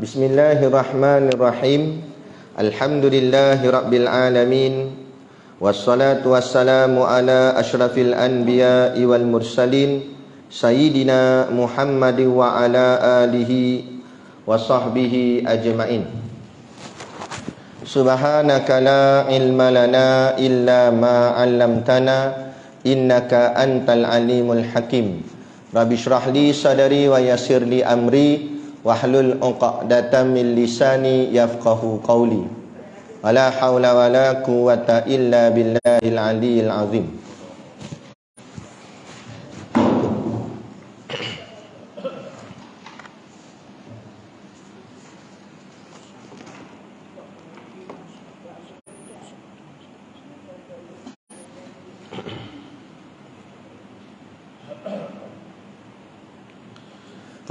Bismillahirrahmanirrahim. Alhamdulillahi rabbil alamin. Wassalatu wassalamu ala asyrafil anbiya'i wal mursalin Sayyidina Muhammadin wa ala alihi wa sahbihi ajma'in. Subhanaka la ilma lana illa ma 'allamtana innaka antal alimul hakim. Rabbi shrah li sadri wa yassir li amri wahlul 'uqdatam min lisani yafqahu qawli. Wala haula wala quwwata illa billahil aliyyil azim.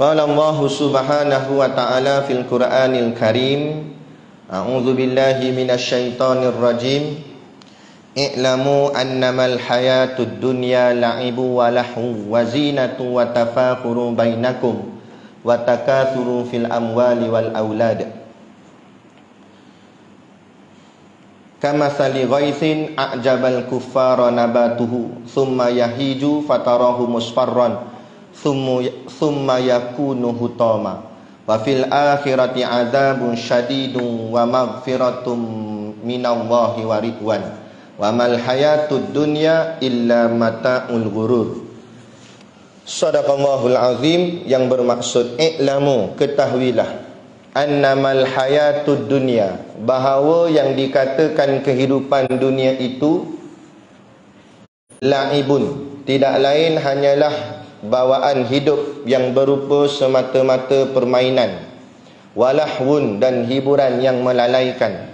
Qala Allah subhanahu wa ta'ala fil Qur'anil Karim, a'udzu billahi minasy syaithanir rajim. I'lamu annamal hayatud dunya la'ibu wa lahu wa zinatu wa tafakhuru bainakum wa takatsuru fil amwali wal aulad. Kamathali ghaithin a'jabal kuffara nabatuhu thumma yahiju fatarahu musfarran thumma yakunu hutama wa fil akhirati adzabun syadidun wa maghfiratum minallahi wa ridwan wa mal hayatud dunya illa mata'ul ghurur. Shadaqallahul azim, yang bermaksud i'lamu, ketahuilah, annamal hayatud dunya, bahawa yang dikatakan kehidupan dunia itu la'ibun, tidak lain hanyalah bawaan hidup yang berupa semata-mata permainan, walahwun, dan hiburan yang melalaikan,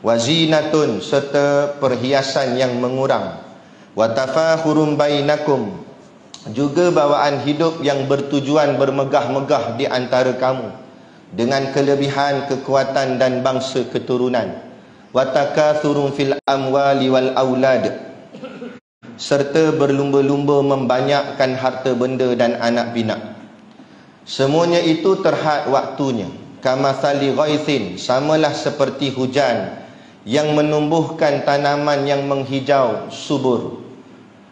wazinatun, serta perhiasan yang mengurang, watafahurum bainakum, juga bawaan hidup yang bertujuan bermegah-megah di antara kamu dengan kelebihan kekuatan dan bangsa keturunan, watakathurun fil amwali wal aulad, serta berlumba-lumba membanyakkan harta benda dan anak pinak. Semuanya itu terhad waktunya. Kamathali ghaithin, samalah seperti hujan yang menumbuhkan tanaman yang menghijau subur.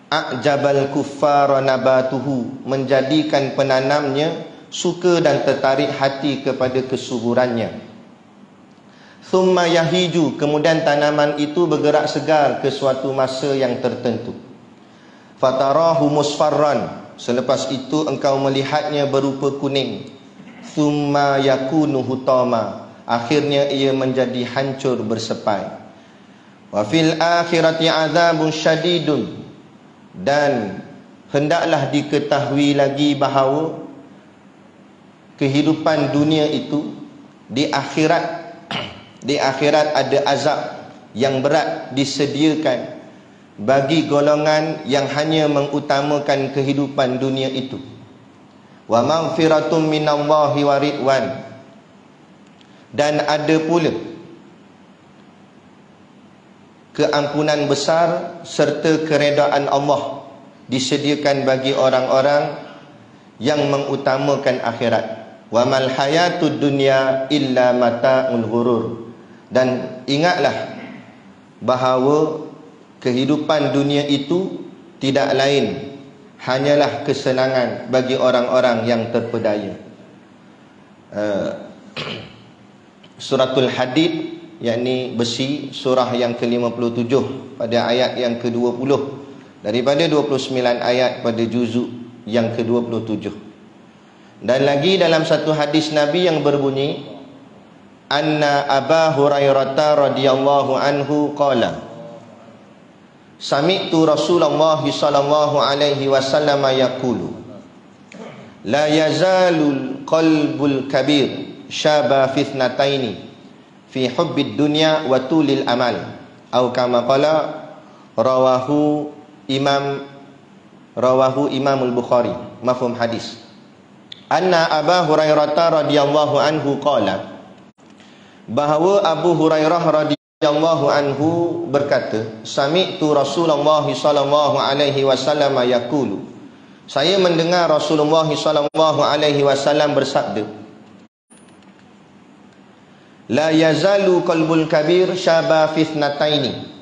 A'jabal kuffara nabatuhu, menjadikan penanamnya suka dan tertarik hati kepada kesuburannya. Thumma yahiju, kemudian tanaman itu bergerak segar ke suatu masa yang tertentu. Fatarahu musfarran, selepas itu engkau melihatnya berupa kuning. Thumma yakunu hutama, akhirnya ia menjadi hancur bersepai. Wa fil akhirati adzabun syadidun, dan hendaklah diketahui lagi bahawa kehidupan dunia itu di akhirat ada azab yang berat disediakan bagi golongan yang hanya mengutamakan kehidupan dunia itu. Wa maghfiratum minallahi wa ridwan, dan ada pula keampunan besar serta keredaan Allah disediakan bagi orang-orang yang mengutamakan akhirat. Wa mal hayatud dunya illa mata'ul ghurur, dan ingatlah bahawa kehidupan dunia itu tidak lain hanyalah kesenangan bagi orang-orang yang terpedaya. Suratul Hadid, yakni besi, surah yang ke-57 pada ayat yang ke-20 daripada 29 ayat pada juzuk yang ke-27. Dan lagi dalam satu hadis Nabi yang berbunyi, anna Aba Hurairah radhiyallahu anhu qala, sami'tu Rasulullah sallallahu alaihi wasallam yaqulu, la yazalul qalbul kabir syaba fitnataini fi hubbid dunya wa tulil amal, atau kama qala rawahu Imamul Bukhari. Mafhum hadis. Anna Aba Hurairah radhiyallahu anhu qala, bahawa Abu Hurairah radhiyallahu anhu berkata, sami'tu Rasulullah sallallahu alaihi wasallam yaqulu, Saya mendengar Rasulullah sallallahu alaihi wasallam bersabda, la yazalu qalbul kabir syaba fitnataini.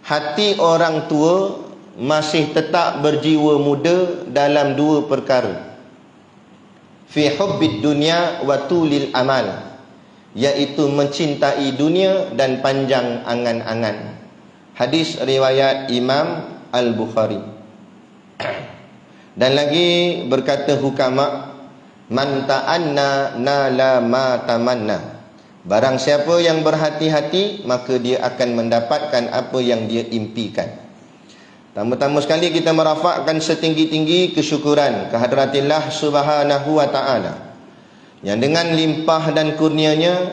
Hati orang tua masih tetap berjiwa muda dalam dua perkara. Fi hubbid dunya wa tulil amal, iaitu mencintai dunia dan panjang angan-angan. Hadis riwayat Imam Al-Bukhari. Dan lagi berkata hukama, man ta'anna nala ma tamanna. Barang siapa yang berhati-hati, maka dia akan mendapatkan apa yang dia impikan. Pertama-tama sekali kita merafakkan setinggi-tinggi kesyukuran kehadраtillah subhanahu wa ta'ala, yang dengan limpah dan kurnianya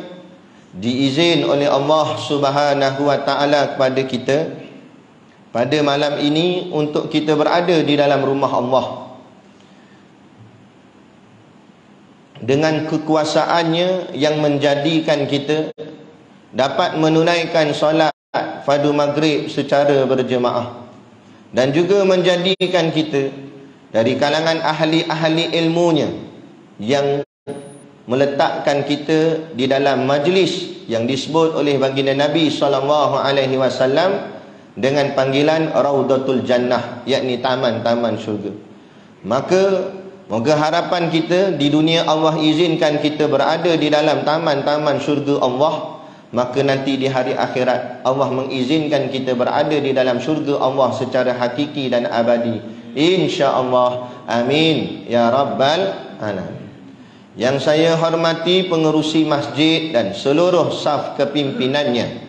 diizin oleh Allah subhanahu wa ta'ala kepada kita pada malam ini untuk kita berada di dalam rumah Allah. Dengan kekuasaannya yang menjadikan kita dapat menunaikan solat fardu maghrib secara berjemaah, dan juga menjadikan kita dari kalangan ahli-ahli ilmunya yang meletakkan kita di dalam majlis yang disebut oleh baginda Nabi SAW dengan panggilan Raudatul Jannah, yakni taman-taman syurga. Maka moga harapan kita di dunia Allah izinkan kita berada di dalam taman-taman syurga Allah, maka nanti di hari akhirat Allah mengizinkan kita berada di dalam syurga Allah secara hakiki dan abadi, insya-Allah. Amin ya rabbal alamin. Yang saya hormati pengerusi masjid dan seluruh saf kepimpinannya,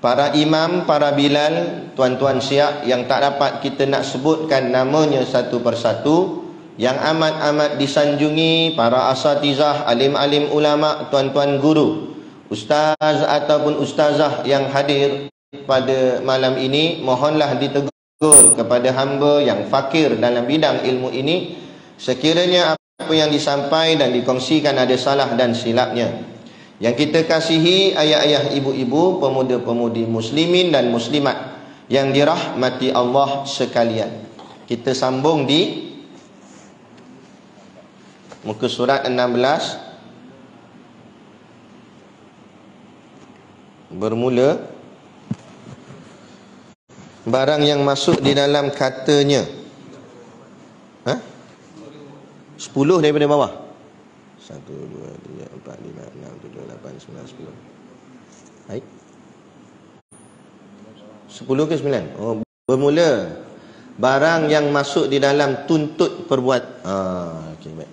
para imam, para bilal, tuan-tuan syiah yang tak dapat kita nak sebutkan namanya satu persatu, yang amat-amat disanjungi, para asatizah, alim-alim ulama, tuan-tuan guru, ustaz ataupun ustazah yang hadir pada malam ini, mohonlah ditegur kepada hamba yang fakir dalam bidang ilmu ini, sekiranya apa yang disampaikan dan dikongsikan ada salah dan silapnya. Yang kita kasihi ayah-ayah, ibu-ibu, pemuda-pemudi muslimin dan muslimat yang dirahmati Allah sekalian. Kita sambung di muka surat 16. Bermula, barang yang masuk di dalam katanya. 10 daripada bawah. 1, 2, 3, 4, 5, 6, 7, 8, 9, 10. Baik. 10 ke 9? Oh, bermula, barang yang masuk di dalam tuntut perbuat. Okey, baik.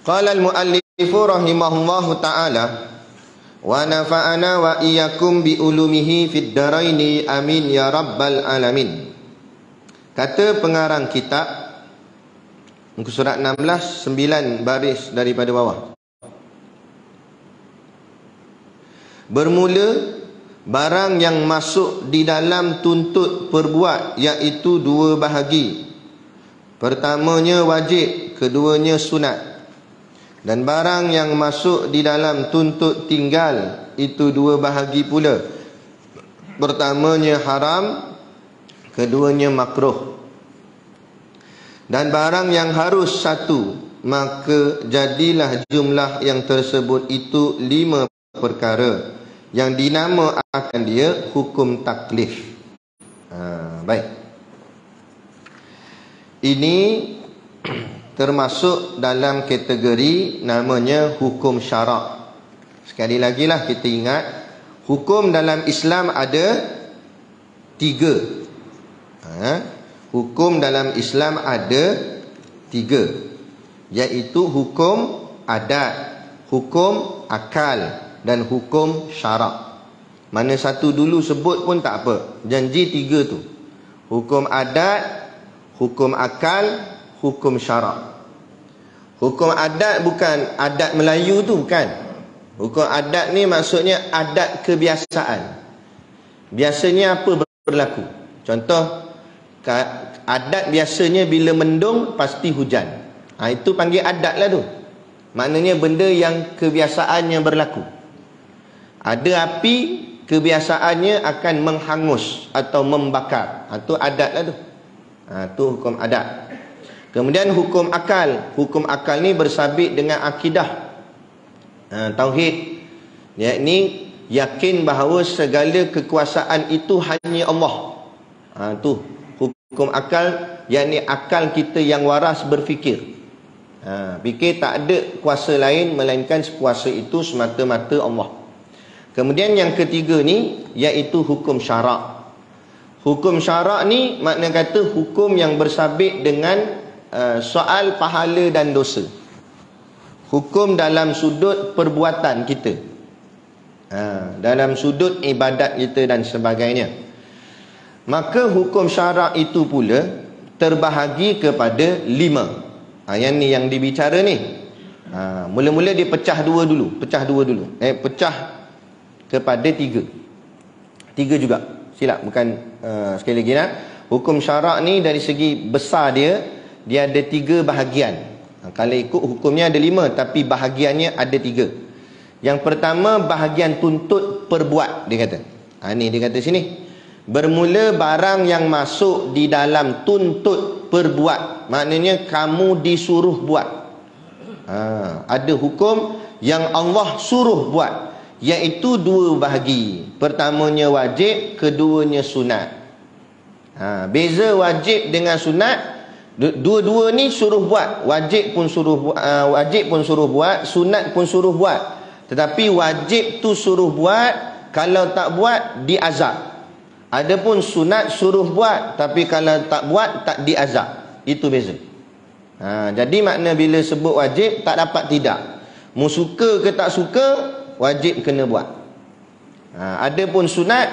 Qala al-muallifu rahimahullahu ta'ala, wa nafa'ana wa iyyakum bi ulumihi fid daraini amin ya rabbal alamin. Kata pengarang kitab, muka surat 16, 9 baris daripada bawah. Bermula, barang yang masuk di dalam tuntut perbuat, iaitu dua bahagi. Pertamanya wajib, keduanya sunat. Dan barang yang masuk di dalam tuntut tinggal, itu dua bahagi pula. Pertamanya haram, keduanya makruh. Dan barang yang harus satu, maka jadilah jumlah yang tersebut itu 5 perkara yang dinamakan dia hukum taklif. Baik. Ini termasuk dalam kategori namanya hukum syarak. Sekali lagi lah kita ingat, hukum dalam Islam ada 3. Hukum dalam Islam ada 3, iaitu hukum adat, hukum akal dan hukum syarak. Mana satu dulu sebut pun tak apa, janji 3 tu. Hukum adat, hukum akal, hukum syarak. Hukum adat bukan adat Melayu tu, bukan. Hukum adat ni maksudnya adat kebiasaan. Biasanya apa berlaku? Contoh, adat biasanya bila mendung pasti hujan. Itu panggil adat lah tu. Maknanya benda yang kebiasaannya berlaku. Ada api, kebiasaannya akan menghangus atau membakar. Itu adat lah tu. Itu hukum adat. Kemudian hukum akal. Hukum akal ni bersabit dengan akidah, tauhid, yakni yakin bahawa segala kekuasaan itu hanya Allah. Tu hukum akal, yakni akal kita yang waras berfikir. Fikir tak ada kuasa lain melainkan kuasa itu semata-mata Allah. Kemudian yang ketiga ni iaitu hukum syarak. Hukum syarak ni makna kata hukum yang bersabit dengan soal pahala dan dosa. Hukum dalam sudut perbuatan kita, dalam sudut ibadat kita dan sebagainya. Maka hukum syarak itu pula terbahagi kepada 5. Yang ni yang dibicara ni. Mula-mula dia pecah dua dulu. Pecah kepada 3 juga. Silap, bukan sekali lagi hukum syarak ni dari segi besar dia ada 3 bahagian. Kalau ikut hukumnya ada 5, tapi bahagiannya ada 3. Yang pertama bahagian tuntut perbuat, dia kata. Ni dia kata sini, bermula barang yang masuk di dalam tuntut perbuat, maknanya kamu disuruh buat. Ada hukum yang Allah suruh buat, iaitu 2 bahagi. Pertamanya wajib, keduanya sunat. Beza wajib dengan sunat, dua-dua ni suruh buat. Wajib pun suruh buat, sunat pun suruh buat. Tetapi wajib tu suruh buat, kalau tak buat diazab. Adapun sunat suruh buat, tapi kalau tak buat tak diazab. Itu beza. Jadi makna bila sebut wajib, tak dapat tidak. Mu suka ke tak suka, wajib kena buat. Adapun sunat,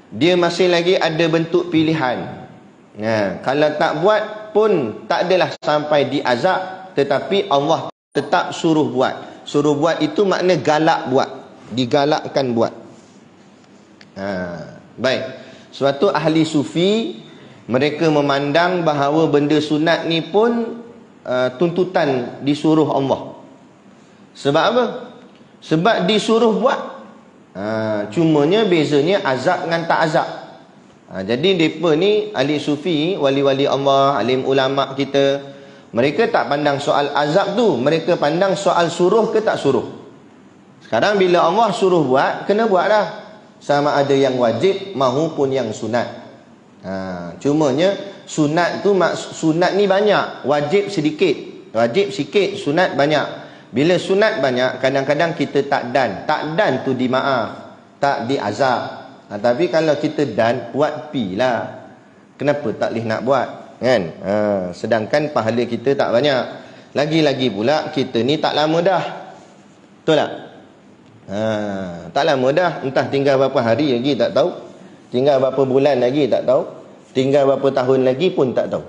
dia masih lagi ada bentuk pilihan. Kalau tak buat pun tak adalah sampai diazab, tetapi Allah tetap suruh buat. Suruh buat itu makna galak buat, digalakkan buat. Baik. Sebab tu ahli sufi, mereka memandang bahawa benda sunat ni pun tuntutan disuruh Allah. Sebab apa? Sebab disuruh buat. Cumanya bezanya azab dengan tak azab. Jadi mereka ni ahli sufi, wali-wali Allah, alim ulama kita, mereka tak pandang soal azab tu, mereka pandang soal suruh ke tak suruh. Sekarang bila Allah suruh buat, kena buat dah. Sama ada yang wajib maupun yang sunat. Cumanya sunat tu, sunat ni banyak, wajib sedikit. Wajib sikit, sunat banyak. Bila sunat banyak, kadang-kadang kita tak dan tu dimaaf, tak diazab. Tapi kalau kita dan, buat pi lah. Kenapa tak boleh nak buat, kan? Sedangkan pahala kita tak banyak. Lagi-lagi pula kita ni tak lama dah. Betul tak? Tak lama dah. Entah tinggal berapa hari lagi tak tahu, tinggal berapa bulan lagi tak tahu, tinggal berapa tahun lagi pun tak tahu.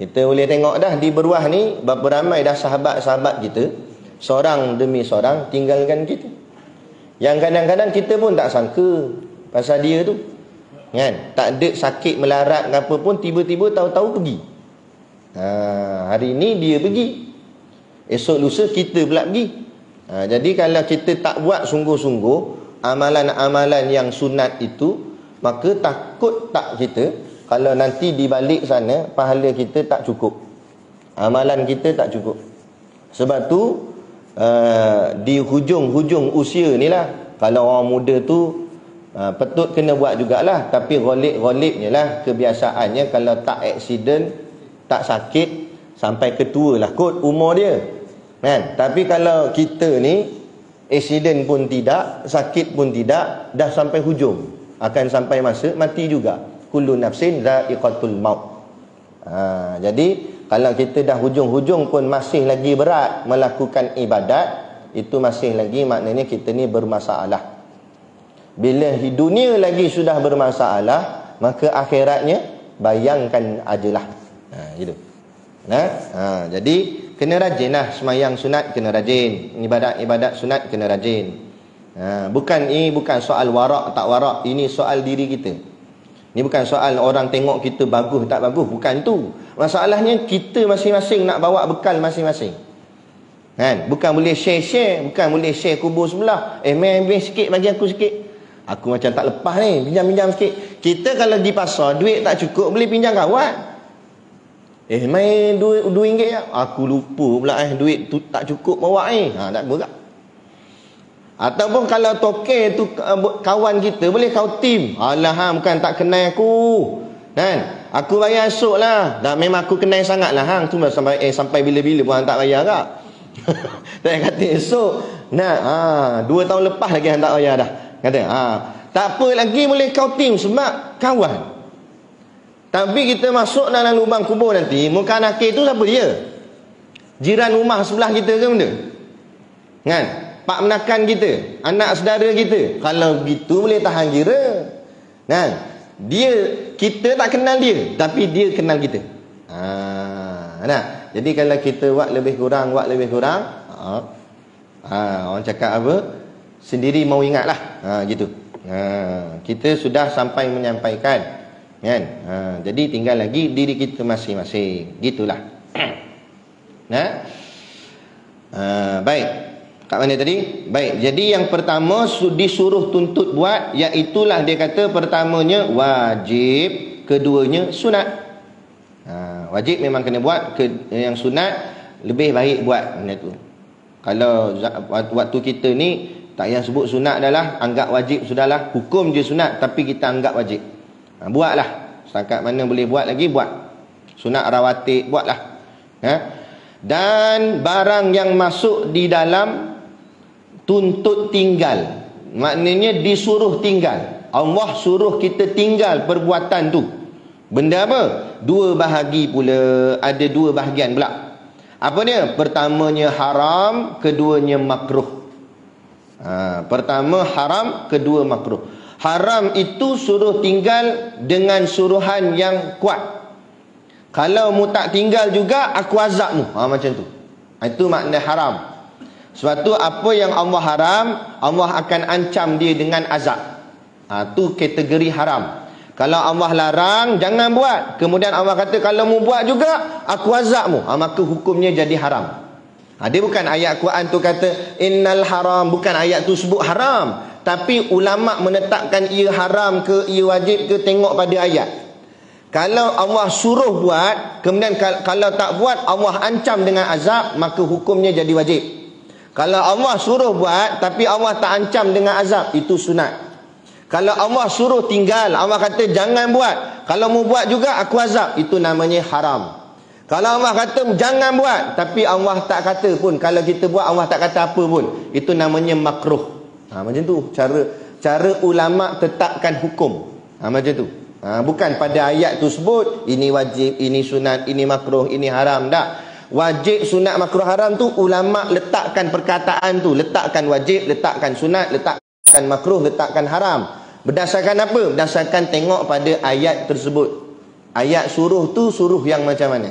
Kita boleh tengok dah di beruah ni, berapa ramai dah sahabat-sahabat kita, seorang demi seorang tinggalkan kita. Yang kadang-kadang kita pun tak sangka pasal dia tu, kan? Tak ada sakit melarat ke apa pun, tiba-tiba tahu-tahu pergi. Hari ni dia pergi, esok lusa kita pula pergi. Jadi kalau kita tak buat sungguh-sungguh amalan-amalan yang sunat itu, maka takut tak kita kalau nanti di balik sana pahala kita tak cukup, amalan kita tak cukup. Sebab tu di hujung-hujung usia ni lah, kalau orang muda tu patut kena buat jugalah. Tapi golip-golipnya lah, kebiasaannya kalau tak aksiden, tak sakit, sampai ketua lah kot umur dia, kan? Tapi kalau kita ni aksiden pun tidak, sakit pun tidak, dah sampai hujung, akan sampai masa mati juga. Kullu nafsin dha'iqatul maut. Jadi kalau kita dah hujung-hujung pun masih lagi berat melakukan ibadat, itu masih lagi maknanya kita ni bermasalah. Bila di dunia lagi sudah bermasalah, maka akhiratnya bayangkan ajalah. Gitu. Jadi kena rajin lah semayang sunat, kena rajin. Ibadat sunat kena rajin. Bukan soal warak tak warak, ini soal diri kita. Ini bukan soal orang tengok kita bagus tak bagus, bukan tu. Masalahnya kita masing-masing nak bawa bekal masing-masing. Kan? Bukan boleh share, bukan boleh share kubur sebelah. Main sikit bagi aku sikit. Aku macam tak lepas ni, pinjam sikit. Kita kalau di pasar duit tak cukup boleh pinjam kawan. Main RM2 ya. Aku lupa pula duit tu tak cukup bawa ni. Tak berat. Ataupun kalau token tu kawan kita, boleh kau tim. Alah bukan tak kenal aku. Kan? Aku bayar esok lah. Dah memang aku kenal sangat lah hang. Tu sampai bila-bila pun hang tak bayar tak? Tak kata esok. Nah, 2 tahun lepas lagi hang tak bayar dah. Kata, tak apa lagi boleh kau tim sebab kawan. Tapi kita masuk dalam lubang kubur nanti, muka nakir tu siapa dia? Jiran rumah sebelah kita ke benda? Kan? Pak menakan kita, anak saudara kita. Kalau begitu boleh tahan kira. Kan? Kita tak kenal dia, tapi dia kenal kita. Nah, jadi kalau kita buat lebih kurang, orang cakap apa? Sendiri mau ingatlah. Gitu. Kita sudah sampai menyampaikan. Kan? Jadi tinggal lagi diri kita masing-masing. Gitulah. Baik. Kat mana tadi? Baik. Jadi yang pertama disuruh tuntut buat, iaitulah dia kata pertamanya wajib, keduanya sunat. Wajib memang kena buat, yang sunat lebih baik buat benda tu. Kalau waktu kita ni tak payah sebut sunat dah lah, anggap wajib sudahlah. Hukum je sunat tapi kita anggap wajib. Buatlah. Setakat mana boleh buat lagi buat. Sunat rawatib buatlah. Dan barang yang masuk di dalam tuntut tinggal, maknanya disuruh tinggal. Allah suruh kita tinggal perbuatan tu. Benda apa? 2 bahagi pula. Ada 2 bahagian pula. Apa dia? Pertamanya haram, keduanya makruh. Pertama haram, kedua makruh. Haram itu suruh tinggal dengan suruhan yang kuat. Kalau mu tak tinggal juga, aku azabmu. Macam tu. Itu makna haram. Sebab tu apa yang Allah haram, Allah akan ancam dia dengan azab. Tu kategori haram. Kalau Allah larang, jangan buat. Kemudian Allah kata, kalau mu buat juga, aku azabmu. Maka hukumnya jadi haram. Dia bukan ayat Quran tu kata, innal haram. Bukan ayat tu sebut haram. Tapi ulama' menetapkan ia haram ke, ia wajib ke, tengok pada ayat. Kalau Allah suruh buat, kemudian kalau tak buat, Allah ancam dengan azab, maka hukumnya jadi wajib. Kalau Allah suruh buat, tapi Allah tak ancam dengan azab, itu sunat. Kalau Allah suruh tinggal, Allah kata jangan buat, kalau mau buat juga aku azab, itu namanya haram. Kalau Allah kata jangan buat, tapi Allah tak kata pun, kalau kita buat Allah tak kata apa pun, itu namanya makruh. Macam tu cara ulama' tetapkan hukum. Macam tu. Bukan pada ayat tu sebut ini wajib, ini sunat, ini makruh, ini haram. Tak. Wajib, sunat, makruh, haram tu ulama' letakkan perkataan tu, letakkan wajib, letakkan sunat, letakkan makruh, letakkan haram. Berdasarkan apa? Berdasarkan tengok pada ayat tersebut. Ayat suruh tu suruh yang macam mana?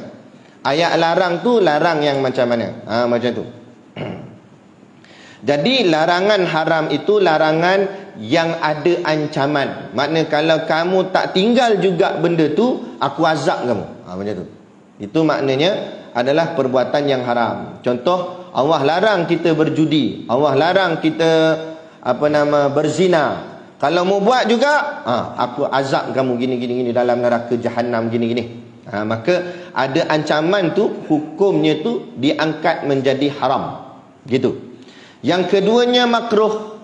Ayat larang tu larang yang macam mana? Macam tu. Jadi larangan haram itu larangan yang ada ancaman. Makna kalau kamu tak tinggal juga benda tu, aku azab kamu. Macam tu. Itu maknanya adalah perbuatan yang haram. Contoh, Allah larang kita berjudi. Allah larang kita berzina. Kalau mau buat juga, aku azab kamu gini dalam neraka Jahannam gini. Maka ada ancaman tu, hukumnya tu diangkat menjadi haram. Gitu. Yang keduanya makruh.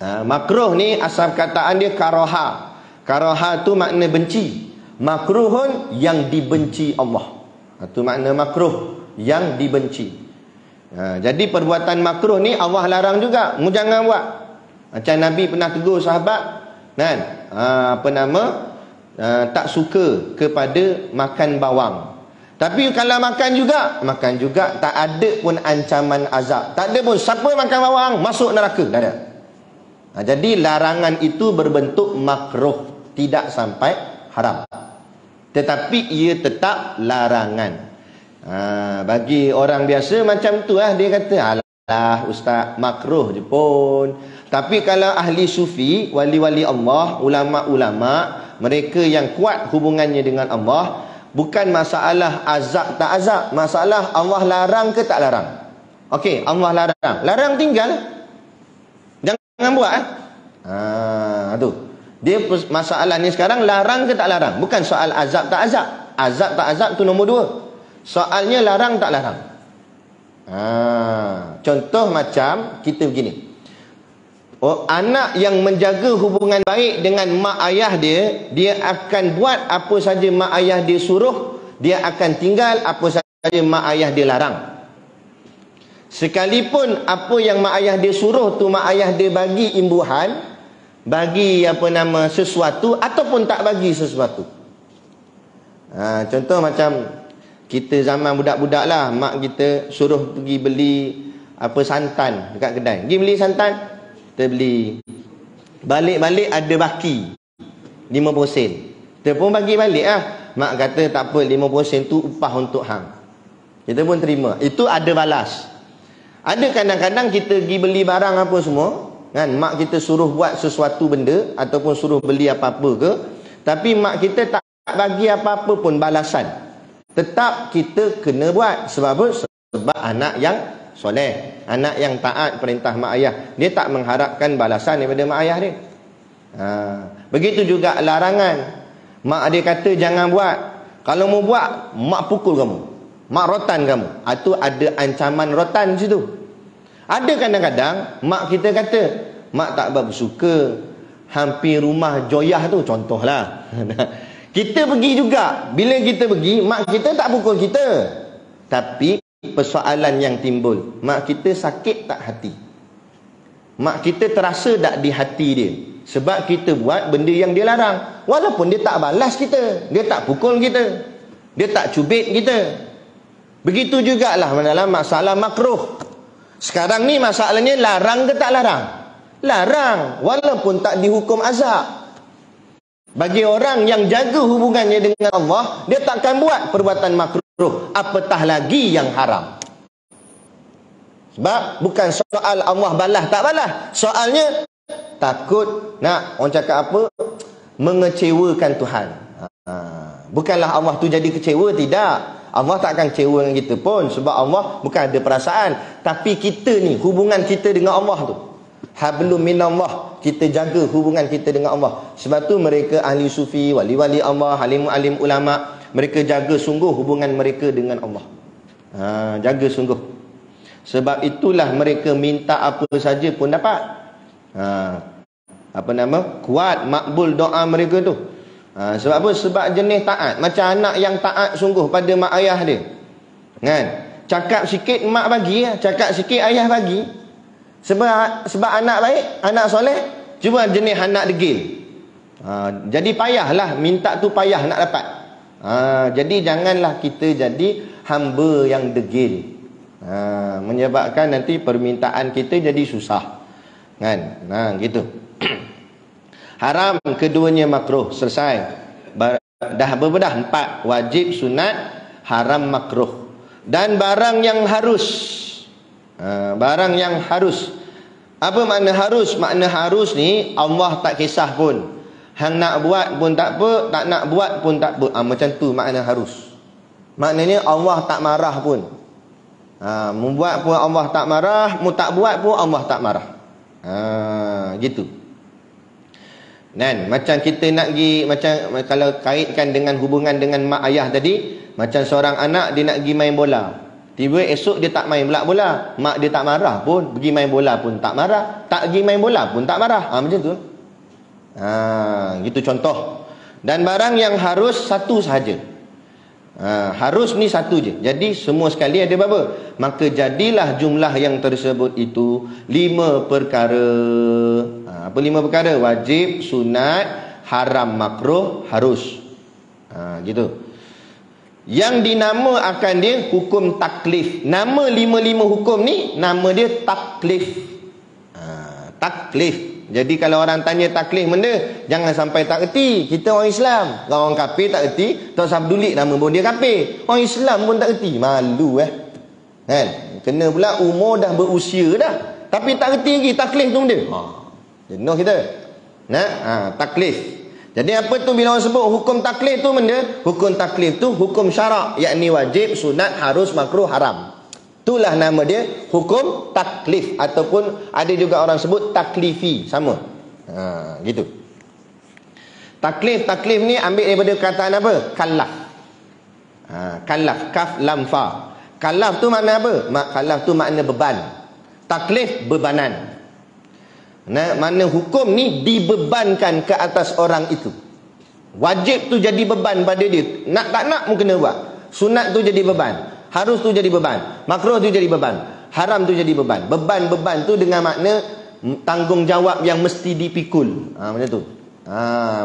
Makruh ni asal kataan dia karaha. Karaha tu makna benci. Makruhun yang dibenci Allah. Itu makna makruh, yang dibenci. Jadi perbuatan makruh ni Allah larang juga. Mu jangan buat. Macam Nabi pernah tegur sahabat, kan? Tak suka kepada makan bawang. Tapi kalau makan juga tak ada pun ancaman azab. Tak ada pun siapa makan bawang masuk neraka. Tak ada. Jadi larangan itu berbentuk makruh, tidak sampai haram. Tetapi ia tetap larangan. Bagi orang biasa macam tu lah, dia kata alah ustaz, makruh je pun. Tapi kalau ahli sufi, wali-wali Allah, ulama-ulama, mereka yang kuat hubungannya dengan Allah, bukan masalah azab tak azab, masalah Allah larang ke tak larang. Okey, Allah larang. Larang tinggal. Jangan buat. Tu. Dia masalah ni sekarang larang ke tak larang? Bukan soal azab tak azab. Azab tak azab tu nombor 2. Soalnya larang tak larang. Contoh macam kita begini. Anak yang menjaga hubungan baik dengan mak ayah dia, dia akan buat apa saja mak ayah dia suruh, dia akan tinggal apa saja mak ayah dia larang. Sekalipun apa yang mak ayah dia suruh tu mak ayah dia bagi imbuhan, bagi sesuatu ataupun tak bagi sesuatu. Contoh macam kita zaman budak-budak lah, mak kita suruh pergi beli santan dekat kedai. Pergi beli santan, kita beli. Balik-balik ada baki 50 sen. Kita pun bagi balik lah. Mak kata tak apa, 50 sen tu upah untuk hang. Kita pun terima. Itu ada balas. Ada kadang-kadang kita pergi beli barang apa semua, kan, mak kita suruh buat sesuatu benda ataupun suruh beli apa-apa ke, tapi mak kita tak bagi apa-apa pun balasan. Tetap kita kena buat. Sebab apa? Sebab anak yang soleh, anak yang taat perintah mak ayah, dia tak mengharapkan balasan daripada mak ayah dia. Begitu juga larangan. Mak dia kata jangan buat. Kalau mau buat, mak pukul kamu, mak rotan kamu. Itu ada ancaman rotan di situ. Ada kadang-kadang mak kita kata, mak tak bersuka hampir rumah Joyah tu, contohlah. Kita pergi juga. Bila kita pergi, mak kita tak pukul kita. Tapi persoalan yang timbul, mak kita sakit tak hati? Mak kita terasa tak di hati dia? Sebab kita buat benda yang dia larang. Walaupun dia tak balas kita, dia tak pukul kita, dia tak cubit kita. Begitu jugalah dalam masalah makruh. Sekarang ni masalahnya larang ke tak larang? Larang, walaupun tak dihukum azab. Bagi orang yang jaga hubungannya dengan Allah, dia takkan buat perbuatan makruh, apatah lagi yang haram. Sebab bukan soal Allah balas tak balas, soalnya takut nak, orang cakap apa, mengecewakan Tuhan. Bukanlah Allah tu jadi kecewa, tidak. Allah tak akan kecewa dengan kita pun, sebab Allah bukan ada perasaan. Tapi kita ni, hubungan kita dengan Allah tu, hablum minallah, kita jaga hubungan kita dengan Allah. Sebab tu mereka ahli sufi, wali-wali Allah, alim-alim ulama, mereka jaga sungguh hubungan mereka dengan Allah. Jaga sungguh. Sebab itulah mereka minta apa saja pun dapat. Kuat, makbul doa mereka tu. Sebab apa? Sebab jenis taat. Macam anak yang taat sungguh pada mak ayah dia, kan? Cakap sikit mak bagi, cakap sikit ayah bagi. Sebab anak baik, anak soleh. Cuma jenis anak degil. Jadi payahlah, minta tu payah nak dapat. Jadi janganlah kita jadi hamba yang degil. Menyebabkan nanti permintaan kita jadi susah, kan? Gitu. Haram, keduanya makruh. Selesai. Dah berapa dah? 4. Wajib, sunat, haram, makruh. Dan barang yang harus. Barang yang harus. Apa makna harus? Makna harus ni Allah tak kisah pun. Hang nak buat pun tak apa, tak nak buat pun tak apa. Macam tu makna harus. Maknanya Allah tak marah pun. Membuat pun Allah tak marah, mu tak buat pun Allah tak marah. Gitu. Dan macam kita nak pergi, macam kalau kaitkan dengan hubungan dengan mak ayah tadi, macam seorang anak dia nak pergi main bola, tiba esok dia tak main pula bola, mak dia tak marah pun, pergi main bola pun tak marah, tak pergi main bola pun tak marah. Macam tu. Gitu contoh. Dan barang yang harus satu sahaja. Harus ni satu je. Jadi semua sekali ada berapa? Maka jadilah jumlah yang tersebut itu 5 perkara. Apa 5 perkara? Wajib, sunat, haram, makruh, harus. Gitu. Yang dinamakan dia hukum taklif. Nama 5 hukum ni, nama dia taklif. Taklif. Jadi kalau orang tanya taklif benda, jangan sampai tak erti. Kita orang Islam. Orang kafir tak erti, tak usah peduli nama pun dia kafir. Orang Islam pun tak erti. Malu kan? Kena pula umur dah berusia dah, tapi tak erti lagi taklif tu benda. Jenuh kita. Taklif. Jadi apa tu bila orang sebut hukum taklif tu benda? Hukum taklif tu hukum syarak, yakni wajib, sunat, harus, makruh, haram. Itulah nama dia hukum taklif, ataupun ada juga orang sebut taklifi, sama. Gitu. Taklif ni ambil daripada perkataan apa? Kalaf. Kalaf, kaf lam fa. Kalaf tu makna apa? Kalaf tu makna beban. Taklif bebanan. Makna hukum ni dibebankan ke atas orang itu. Wajib tu jadi beban pada dia. Nak tak nak pun kena buat. Sunat tu jadi beban. Harus tu jadi beban. Makruh tu jadi beban. Haram tu jadi beban. Beban-beban tu dengan makna tanggungjawab yang mesti dipikul. Macam tu.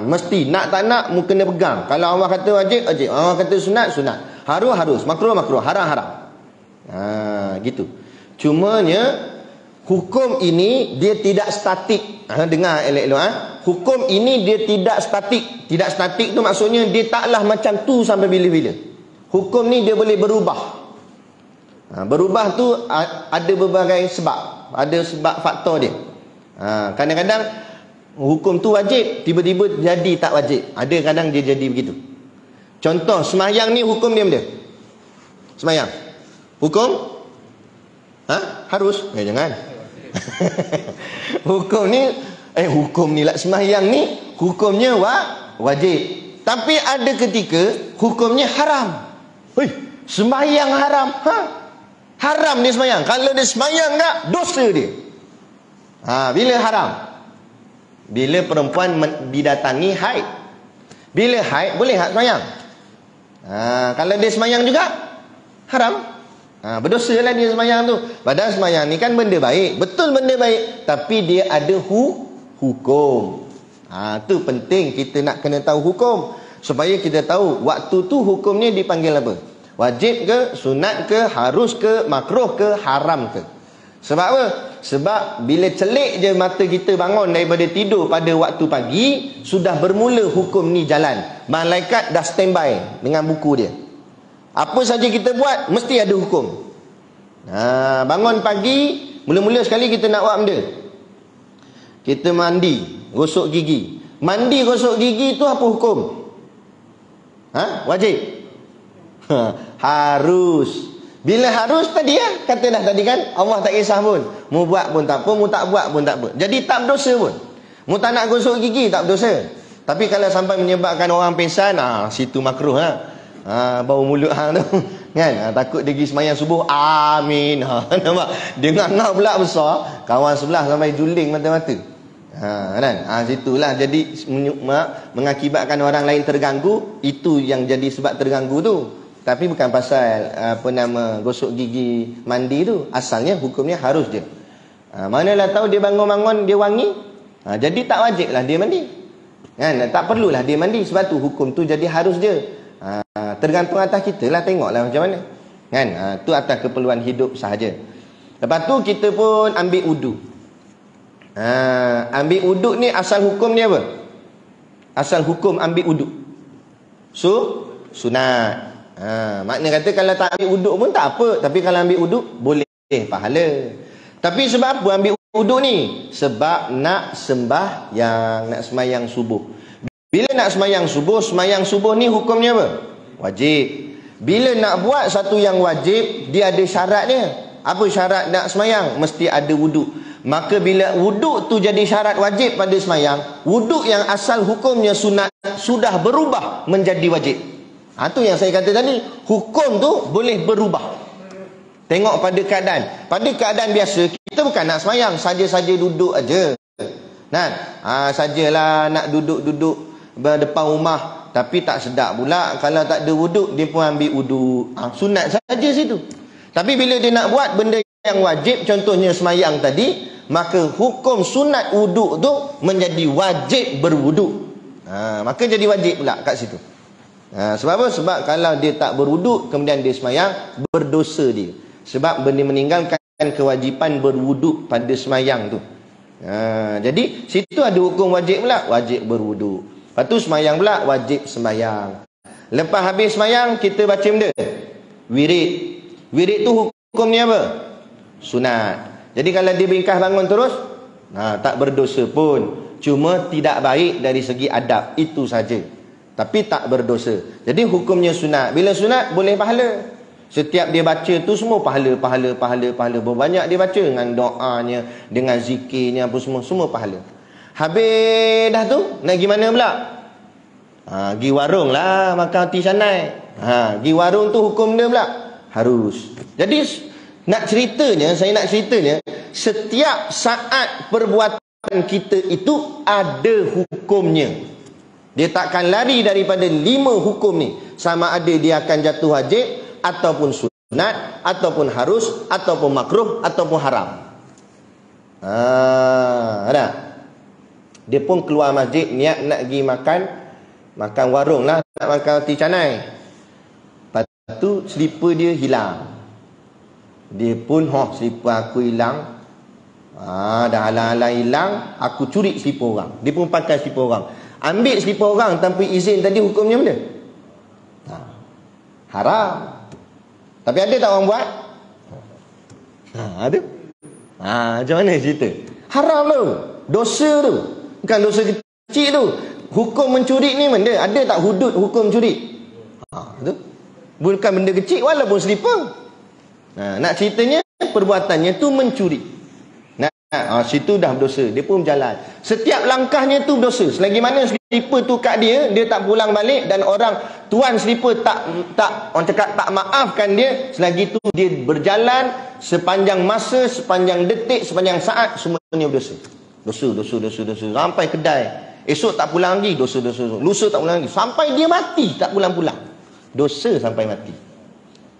Mesti nak tak nak mu kena pegang. Kalau Allah kata wajib, wajib. Allah kata sunat, sunat. Harus, harus. Makruh, makruh. Haram, haram. Gitu. Cumanya hukum ini dia tidak statik. Dengar elok-elok. Hukum ini dia tidak statik. Tidak statik tu maksudnya dia taklah macam tu sampai bila-bila. Hukum ni dia boleh berubah. Berubah tu ada berbagai sebab. Ada sebab faktor dia. Kadang-kadang hukum tu wajib, tiba-tiba jadi tak wajib. Ada kadang dia jadi begitu. Contoh, semayang ni hukum dia benda. Semayang. Hukum? Harus? Jangan. Hukum ni lah semayang ni hukumnya wajib. Tapi ada ketika hukumnya haram. Semayang haram. Haram dia semayang. Kalau dia semayang tak, dosa dia. Bila haram? Bila perempuan didatangi haid. Bila haid boleh tak semayang? Kalau dia semayang juga haram. Berdosa lah dia semayang tu. Padahal semayang ni kan benda baik. Betul benda baik. Tapi dia ada hukum. Tu penting kita nak kena tahu hukum. Supaya kita tahu waktu tu hukumnya dipanggil apa. Wajib ke, sunat ke, harus ke, makruh ke, haram ke. Sebab apa? Sebab bila celik je mata kita bangun daripada tidur pada waktu pagi, sudah bermula hukum ni jalan. Malaikat dah standby dengan buku dia. Apa saja kita buat mesti ada hukum. Bangun pagi, mula-mula sekali kita nak buat benda. Kita mandi, gosok gigi. Mandi gosok gigi tu apa hukum? Wajib. Harus. Bila harus tadi kata dah tadi kan, Allah tak kisah pun. Mu buat pun tak apa, mu tak buat pun tak apa. Jadi tak berdosa pun. Mu tak nak gosok gigi tak berdosa. Tapi kalau sampai menyebabkan orang pingsan, situ makruh bau mulut tu kan, takut dia pergi semayang subuh, amin. Nampak dia ngangau pula besar, kawan sebelah sampai juling mata-mata. Kan, situlah jadi mengakibatkan orang lain terganggu. Itu yang jadi sebab terganggu tu. Tapi bukan pasal gosok gigi, mandi tu. Asalnya hukumnya harus je. Manalah tahu dia bangun-bangun dia wangi, jadi tak wajib lah dia mandi kan, tak perlulah dia mandi. Sebab tu hukum tu jadi harus je. Tergantung atas kita lah, tengoklah macam mana kan. Tu atas keperluan hidup sahaja. Lepas tu kita pun ambil wudu. Ambil wudu ni asal hukum ni apa? Asal hukum ambil wudu sunat. Makna kata kalau tak ambil wudu pun tak apa. Tapi kalau ambil wudu boleh pahala. Tapi sebab apa ambil wudu ni? Sebab nak sembahyang, nak sembahyang subuh. Bila nak sembahyang subuh ni hukumnya apa? Wajib. Bila nak buat satu yang wajib, dia ada syaratnya. Apa syarat nak sembahyang? Mesti ada wudu. Maka bila wudu tu jadi syarat wajib pada sembahyang, wudu yang asal hukumnya sunat sudah berubah menjadi wajib. Tu yang saya kata tadi, hukum tu boleh berubah. Tengok pada keadaan. Pada keadaan biasa kita bukan nak sembahyang, saja-saja duduk aja. Kan? Sajalah nak duduk-duduk depan rumah, tapi tak sedap pula kalau tak ada wuduk, dia pun ambil wuduk. Sunat saja situ. Tapi bila dia nak buat benda yang wajib, contohnya semayang tadi, maka hukum sunat wuduk tu menjadi wajib berwuduk. Maka jadi wajib pula kat situ. Sebab apa? Sebab kalau dia tak berwuduk kemudian dia semayang, berdosa dia. Sebab benda meninggalkan kewajipan berwuduk pada semayang tu. Jadi situ ada hukum wajib pula, wajib berwuduk. Lepas tu semayang pula, wajib semayang. Lepas habis semayang, kita baca benda wirid. Wirid tu hukumnya apa? Sunat. Jadi kalau dia bingkah bangun terus, tak berdosa pun. Cuma tidak baik dari segi adab, itu saja. Tapi tak berdosa. Jadi hukumnya sunat. Bila sunat boleh pahala. Setiap dia baca tu semua pahala. Berbanyak dia baca dengan doanya, dengan zikirnya apa semua pahala. Habis dah tu nak pergi mana pula? Pergi warung lah makan roti canai. Pergi warung tu hukum dia pula harus. Jadi saya nak ceritanya setiap saat perbuatan kita itu ada hukumnya. Dia takkan lari daripada 5 hukum ni. Sama ada dia akan jatuh wajib, ataupun sunat, ataupun harus, ataupun makruh, ataupun haram. Ada. Dia pun keluar masjid niat nak pergi makan warung lah, nak makan roti canai. Lepas tu selipar dia hilang. Dia pun selipar aku hilang. Dah halang-halang hilang, aku curi selipar orang. Dia pun pakai selipar orang. Ambil selipar orang tanpa izin tadi hukumnya mana? Haram. Tapi ada tak orang buat? Ada. Macam mana cerita? Haram tu. Dosa tu. Bukan dosa kecil tu. Hukum mencuri ni benda. Ada tak hudud hukum curi? Tu. Bukan benda kecil walaupun selipar. Nak ceritanya perbuatannya tu mencuri. Situ dah berdosa. Dia pun berjalan. Setiap langkahnya tu berdosa. Selagi mana selipar tu kat dia tak pulang balik dan orang tuan selipar orang cakap tak maafkan dia, selagi tu dia berjalan sepanjang masa, sepanjang detik, sepanjang saat, semuanya berdosa. Dosa sampai kedai. Esok tak pulang lagi, dosa. Lusa tak pulang lagi, sampai dia mati tak pulang-pulang. Dosa sampai mati.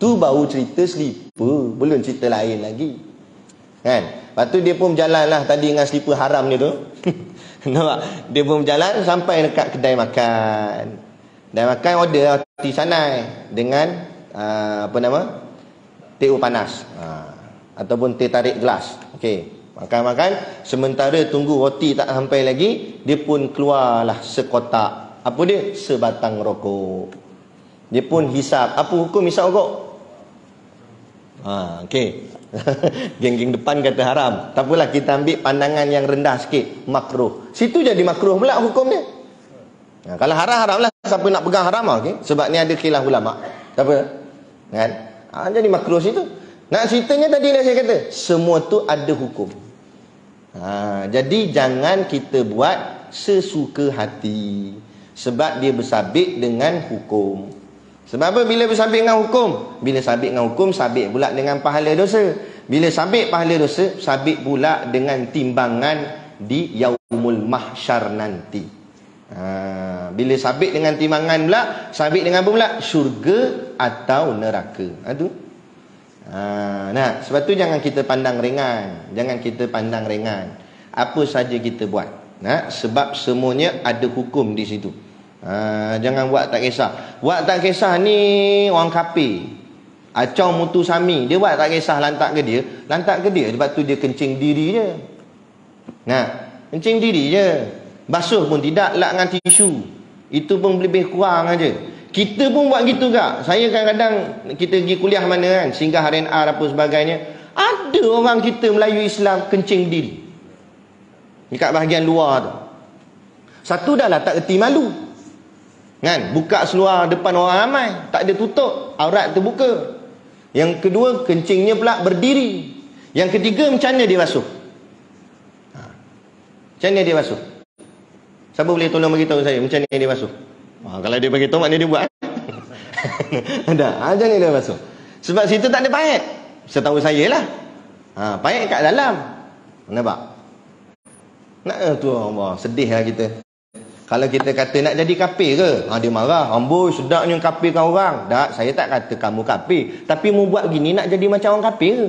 Tu baru cerita selipar, belum cerita lain lagi. Kan? Lepas tu dia pun berjalan lah tadi dengan selipar haram dia tu. Nampak? Dia pun berjalan sampai dekat kedai makan. Kedai makan order roti canai dengan teh panas. Ataupun teh tarik gelas. Okey. Makan-makan, sementara tunggu roti tak sampai lagi, dia pun keluarlah sekotak. Apa dia? Sebatang rokok. Dia pun hisap. Apa hukum hisap rokok? Okey. Geng-geng depan kata haram. Tak apalah, kita ambil pandangan yang rendah sikit, makruh. Situ jadi makruh pula hukum dia. Kalau haram lah, siapa nak pegang haram okey. Sebab ni ada khilaf ulama. Tak apa. Kan? Jadi makruh situ. Nak ceritanya tadi saya kata, semua tu ada hukum. Jadi jangan kita buat sesuka hati. Sebab dia bersabit dengan hukum. Sebab apa? Bila bersabit dengan hukum? Bila sabit dengan hukum, sabit pula dengan pahala dosa. Bila sabit pahala dosa, sabit pula dengan timbangan di yaumul mahsyar nanti. Bila sabit dengan timbangan pula, sabit dengan apa pula? Syurga atau neraka. Sebab tu jangan kita pandang ringan. Apa saja kita buat. Sebab semuanya ada hukum di situ. Jangan buat tak kisah. Buat tak kisah ni orang kafir. Acau mutu sami, dia buat tak kisah lantak ke dia. Sebab tu dia kencing diri je. Kencing diri je. Basuh pun tidak, lap dengan tisu. Itu pun lebih kurang aja. Kita pun buat gitu gak. Saya kadang-kadang kita pergi kuliah mana kan, singgah RNR apa sebagainya, ada orang kita Melayu Islam kencing diri dekat bahagian luar tu. Satu dah lah tak erti malu. Kan? Buka seluar depan orang ramai, tak ada tutup, aurat terbuka. Yang kedua, kencingnya pula berdiri. Yang ketiga, macam mana dia basuh? Macam mana dia basuh? Siapa boleh tolong beritahu saya macam mana dia basuh? Kalau dia beritahu, maknanya dia buat. Macam mana dia basuh? Sebab situ tak ada pahet. Setahu saya lah. Pahet kat dalam. Nampak? Tu Allah, sedih lah kita. Kalau kita kata nak jadi kafir ke? Dia marah. Amboi, sedapnya kafirkan orang. Tak, saya tak kata kamu kafir. Tapi mu buat begini nak jadi macam orang kafir ke?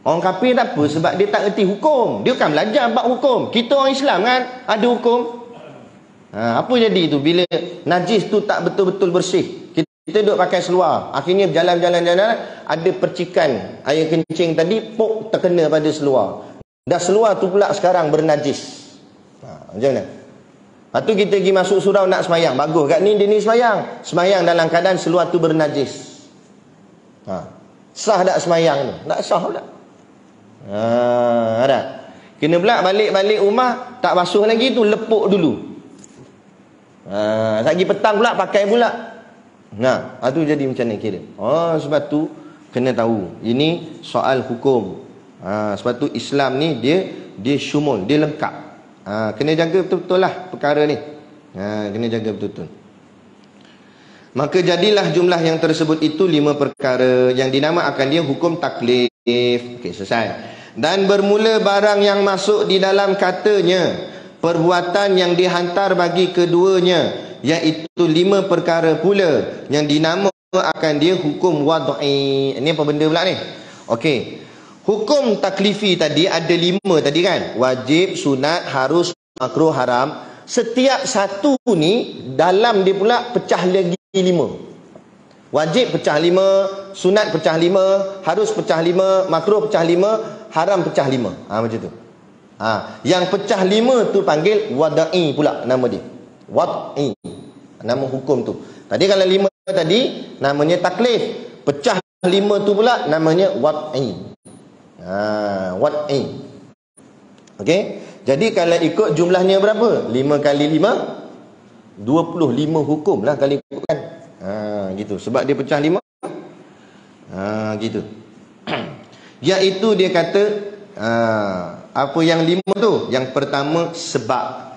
Orang kafir tak apa, sebab dia tak erti hukum. Dia kan belajar bab hukum. Kita orang Islam kan, ada hukum. Apa jadi tu? Bila najis tu tak betul-betul bersih. Kita duduk pakai seluar. Akhirnya berjalan-jalan, ada percikan air kencing tadi, pok terkena pada seluar. Dah seluar tu pula sekarang bernajis. Macam mana? Lepas tu kita pergi masuk surau nak semayang. Bagus kat ni, dia ni semayang. Semayang dalam keadaan seluar tu bernajis. Sah tak semayang tu? Tak sah pula. Ada. Kena pula balik-balik rumah, tak basuh lagi tu, lepuk dulu. Lagi petang pula pakai pula. Nah, itu jadi macam ni kira. Oh, sebab tu kena tahu. Ini soal hukum. Sebab tu Islam ni dia syumul, dia lengkap. Kena jaga betul-betul lah perkara ni. Kena jaga betul-betul. Maka jadilah jumlah yang tersebut itu 5 perkara yang dinamakan dia hukum taklif. Okey, selesai. Dan bermula barang yang masuk di dalam katanya, perbuatan yang dihantar bagi keduanya, iaitu 5 perkara pula yang dinamakan dia hukum wad'i. Ini apa benda pula ni? Okey. Hukum taklifi tadi ada 5 tadi kan? Wajib, sunat, harus, makruh, haram. Setiap satu ni dalam dia pula pecah lagi 5. Wajib pecah 5, sunat pecah 5, harus pecah 5, makruh pecah 5, haram pecah 5. Macam tu. Yang pecah 5 tu panggil wad'i pula nama dia. Wad'i. Nama hukum tu. Tadi kalau 5 tadi namanya taklif. Pecah 5 tu pula namanya wad'i. Wad'i. Okey? Jadi kalau ikut jumlahnya berapa? 5 kali 5 25 hukum lah kalau ikutkan. Gitu. Sebab dia pecah 5. Gitu. Iaitu dia kata apa yang 5 tu? Yang pertama sebab.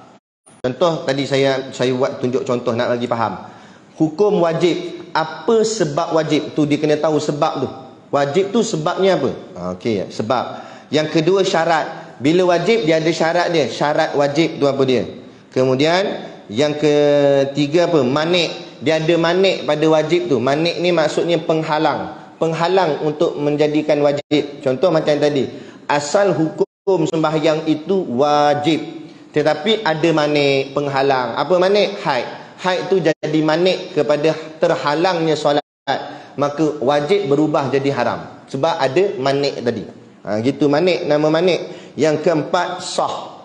Contoh tadi saya buat tunjuk contoh nak bagi faham. Hukum wajib. Apa sebab wajib? Tu dia kena tahu sebab tu. Wajib tu sebabnya apa? Okey, sebab. Yang kedua syarat. Bila wajib dia ada syarat dia. Syarat wajib tu apa dia? Kemudian yang ketiga apa? Manik. Dia ada manik pada wajib tu. Manik ni maksudnya penghalang. Penghalang untuk menjadikan wajib. Contoh macam tadi. Asal hukum sembahyang itu wajib. Tetapi ada manik, penghalang. Apa manik? Haid. Haid tu jadi manik kepada terhalangnya solat. Maka wajib berubah jadi haram. Sebab ada manik tadi. Gitu manik, nama manik. Yang keempat, sah.